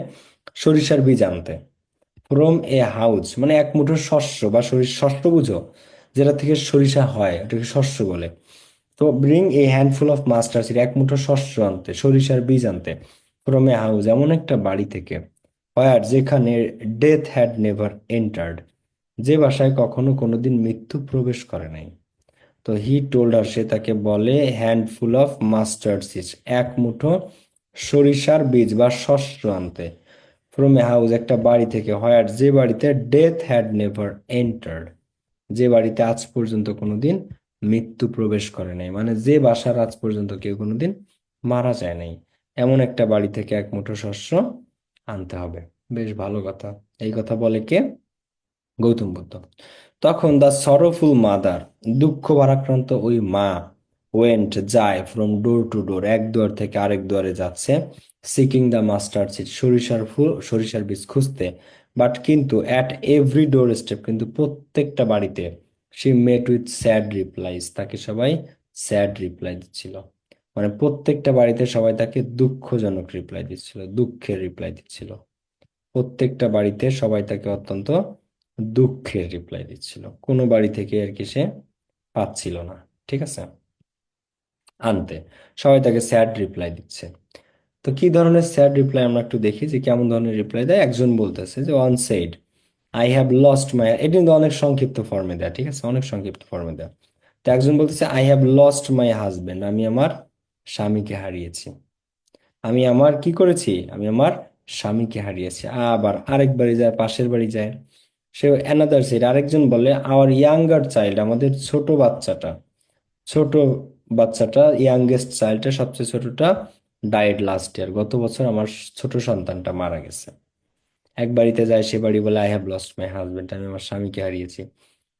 Speaker 1: সরিষার বীজ আনতে, ফ্রম এ হাউস মানে এক মুঠো শস্য বা শস্য বুঝো, যেটা থেকে সরিষা হয় ওটাকে শস্য বলে। তো bring a handful of mustard seed, এক মুঠো শস্য আনতে, সরিষার বীজ আনতে, ফ্রম এ হাউস এমন একটা বাড়ি থেকে, হোয়ার যেখানে, ডেথ হ্যাড নেভার এন্টার্ড, যে বাসায় কখনো কোনোদিন মৃত্যু প্রবেশ করে নাই। তো হি টোল্ড হার, সে তাকে বলে, হ্যান্ডফুল অফ মাস্টার্ড সিডস, এক মুঠো সরিষার বীজ বা শস্য আনতে, ফ্রম এ হাউস একটা বাড়ি থেকে, হোয়ার যে বাড়িতে, ডেথ হ্যাড নেভার এন্টার্ড, যে বাড়িতে আজ পর্যন্ত কোনোদিন মৃত্যু প্রবেশ করে নাই, মানে যে বাসার আজ পর্যন্ত কেউ কোনোদিন মারা যায় নাই, এমন একটা বাড়ি থেকে এক মুঠো শস্য আনতে হবে। বেশ ভালো কথা। এই কথা বলে কে? গৌতম বুদ্ধ। তখন দ্য সরোফুল মাদার, দুঃখ ভারাক্রান্ত ওই মা, ওয়েন্ট যায়, ফ্রম ডোর টু ডোর, এক দুয়ার থেকে আরেক দুয়ারে যাচ্ছে, সিকিং দ্য মাস্টার্ড সিড, সরিষার ফুল, সরিষার বীজ খুঁজতে, বাট কিন্তু, অ্যাট এভরি ডোর স্টেপ, কিন্তু প্রত্যেকটা বাড়িতে, she mate with sad replies, তাকে সবাই স্যাড রিপ্লাই দিচ্ছিল। মানে প্রত্যেকটা বাড়িতে সবাই তাকে দুঃখজনক রিপ্লাই দিচ্ছিল, দুঃখের রিপ্লাই দিচ্ছিল। প্রত্যেকটা বাড়িতে সবাই তাকে অত্যন্ত দুঃখের রিপ্লাই দিচ্ছিল, কোনো বাড়ি থেকে আর কি সে পাচ্ছিল না, ঠিক আছে, আনতে। সবাই তাকে স্যাড রিপ্লাই দিচ্ছে। তো কি ধরনের স্যাড রিপ্লাই আমরা একটু দেখি যে কেমন ধরনের রিপ্লাই দেয়। একজন বলতেছে যে, one said, I have lost my, এটা কিন্তু অনেক সংক্ষিপ্ত ফর্মে দেয়, ঠিক আছে, অনেক সংক্ষিপ্ত ফর্মে দেয়। তো একজন বলতেছে, I have lost my husband, আমি আমার স্বামীকে হারিয়েছি। আমি আমার কি করেছি, আমি আমার স্বামীকে হারিয়েছি। আবার আরেক বাড়ি যায়, পাশের বাড়ি যায়, সে অ্যানাদার সাইড, আরেকজন বলে, আওয়ার ইয়াঙ্গার চাইল্ড, আমাদের ছোট বাচ্চাটা, ছোট বাচ্চাটা, ইয়াংগেস্ট চাইল্ডটা, সবচেয়ে ছোটটা, ডায়েড লাস্ট ইয়ার, গত বছর আমার ছোট সন্তানটা মারা গেছে। এক বাড়িতে যায়, সে বাড়ি বলে, I have lost my husband, আমি আমার স্বামীকে হারিয়েছি।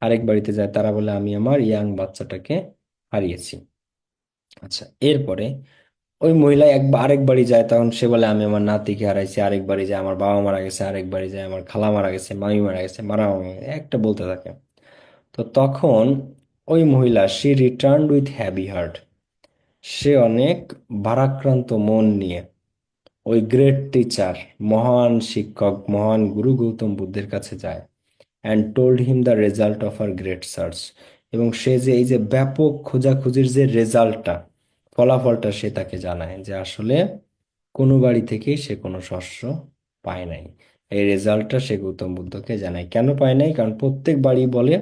Speaker 1: আরেক বাড়িতে যায়, তারা বলে, আমি আমার ইয়াং বাচ্চাটাকে হারিয়েছি। আচ্ছা, এরপরে ওই মহিলা আরেক বাড়ি যায়, তখন সে বলে, আমি আমার নাতিকে হারাইছি। আরেক বাড়ি যায়, আমার বাবা মারা গেছে। আরেক বাড়ি যায়, আমার খালা মারা গেছে, মামি মারা গেছে, মারা মামি, একটা বলতে থাকে। তো তখন ওই মহিলা, সে রিটার্ন উইথ হ্যাভি হার্ট, সে অনেক ভারাক্রান্ত মন নিয়ে ওই গ্রেট টিচার, মহান শিক্ষক, মহান গুরু গৌতম বুদ্ধের কাছে যায়, and told him the result of her great search, এবং সে যে এই যে ব্যাপক খোঁজাখুঁজির যে রেজাল্টটা, ফলাফলটা সে তাকে জানায় যে আসলে কোনো বাড়ি থেকেই সে কোনো শস্য পায় নাই। এই রেজাল্টটা সে গৌতম বুদ্ধকে জানায়। কেন পায় নাই? কারণ প্রত্যেক বাড়ি বলে,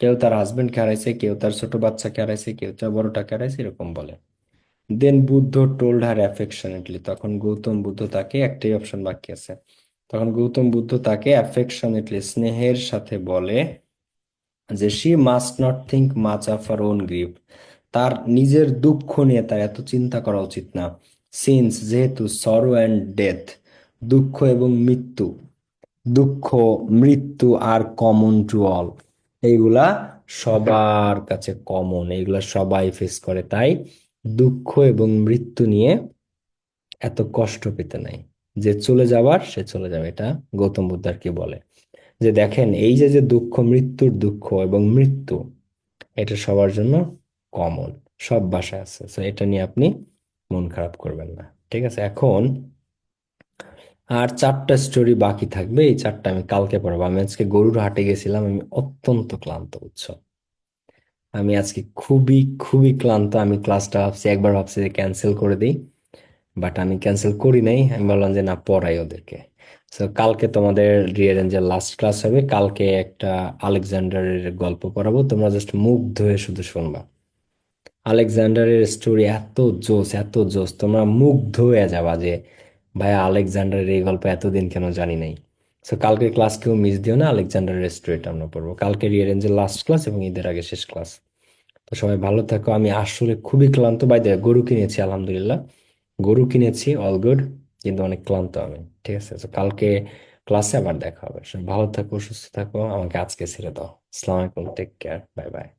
Speaker 1: কেউ তার হাজবেন্ডকে হারাইছে, কেউ তার ছোট বাচ্চাকে হারাইছে, কেউ তার বড়টাকে হারাইছে, এরকম বলে। দেন বুদ্ধ টোল্ড হার অ্যাফেকশনেটলি, তখন গৌতম বুদ্ধ তাকে, একটাই অপশন বাকি আছে, তখন গৌতম বুদ্ধ তাকে অ্যাফেকশনেটলি, স্নেহের সাথে বলে যে, she must not think much of her own grief, তার নিজের দুঃখ নিয়ে তার এত চিন্তা করা উচিত না। সিন্স, যেহেতু, সরো অ্যান্ড ডেথ, দুঃখ এবং মৃত্যু, দুঃখ, মৃত্যু আর কমন টু অল, এইগুলা সবার কাছে কমন, এইগুলা সবাই ফেস করে, তাই দুঃখ এবং মৃত্যু নিয়ে এত কষ্ট পেতে নাই। যে চলে যাবার সে চলে যাবে, এটা গৌতম বুদ্ধ আর কি বলে, যে দেখেন, এই যে যে দুঃখ, মৃত্যুর দুঃখ এবং মৃত্যু, এটা সবার জন্য কমন, সব ভাষায় আছে, তো এটা নিয়ে আপনি মন খারাপ করবেন না। ঠিক আছে, এখন আর চারটা স্টোরি বাকি থাকবে, এই চারটা আমি কালকে পড়বো। আমি আজকে গরুর হাটে গেছিলাম, আমি অত্যন্ত ক্লান্ত, বুঝছো? আমি আজকে খুবই খুবই ক্লান্ত। আমি ক্লাসটা ভাবছি, একবার ভাবছি যে ক্যান্সেল করে দিই, বাট আমি ক্যান্সেল করি নাই। আমি বললাম যে না, পড়াই ওদেরকে। তো কালকে তোমাদের রিয়ারেঞ্জের লাস্ট ক্লাস হবে। কালকে একটা আলেকজান্ডারের গল্প পড়াবো, তোমরা জাস্ট মুগ্ধ হয়ে শুধু শুনবা। আলেকজান্ডারের স্টোরি এত জোস, এত জোস, তোমরা মুগ্ধ হয়ে যাবা যে ভাইয়া, আলেকজান্ডারের এই গল্প এতদিন কেন জানি নাই। সো কালকে ক্লাস কেউ মিস দিও না, আলেকজান্ডারের স্টোরিটা আমরা পড়বো কালকে, রিয়ারেঞ্জের লাস্ট ক্লাস এবং ঈদের আগে শেষ ক্লাস। তো সবাই ভালো থাকো। আমি আসলে খুবই ক্লান্ত। বাই দ্য গরু কিনেছি, আলহামদুলিল্লাহ গরু কিনেছি, অল গুড। কিন্তু অনেক ক্লান্ত আমি। ঠিক আছে, তো কালকে ক্লাসে আবার দেখা হবে। সবাই ভালো থাকো, সুস্থ থাকো, আমাকে আজকে ছেড়ে দাও। আসসালামু আলাইকুম, টেক কেয়ার, বাই বাই।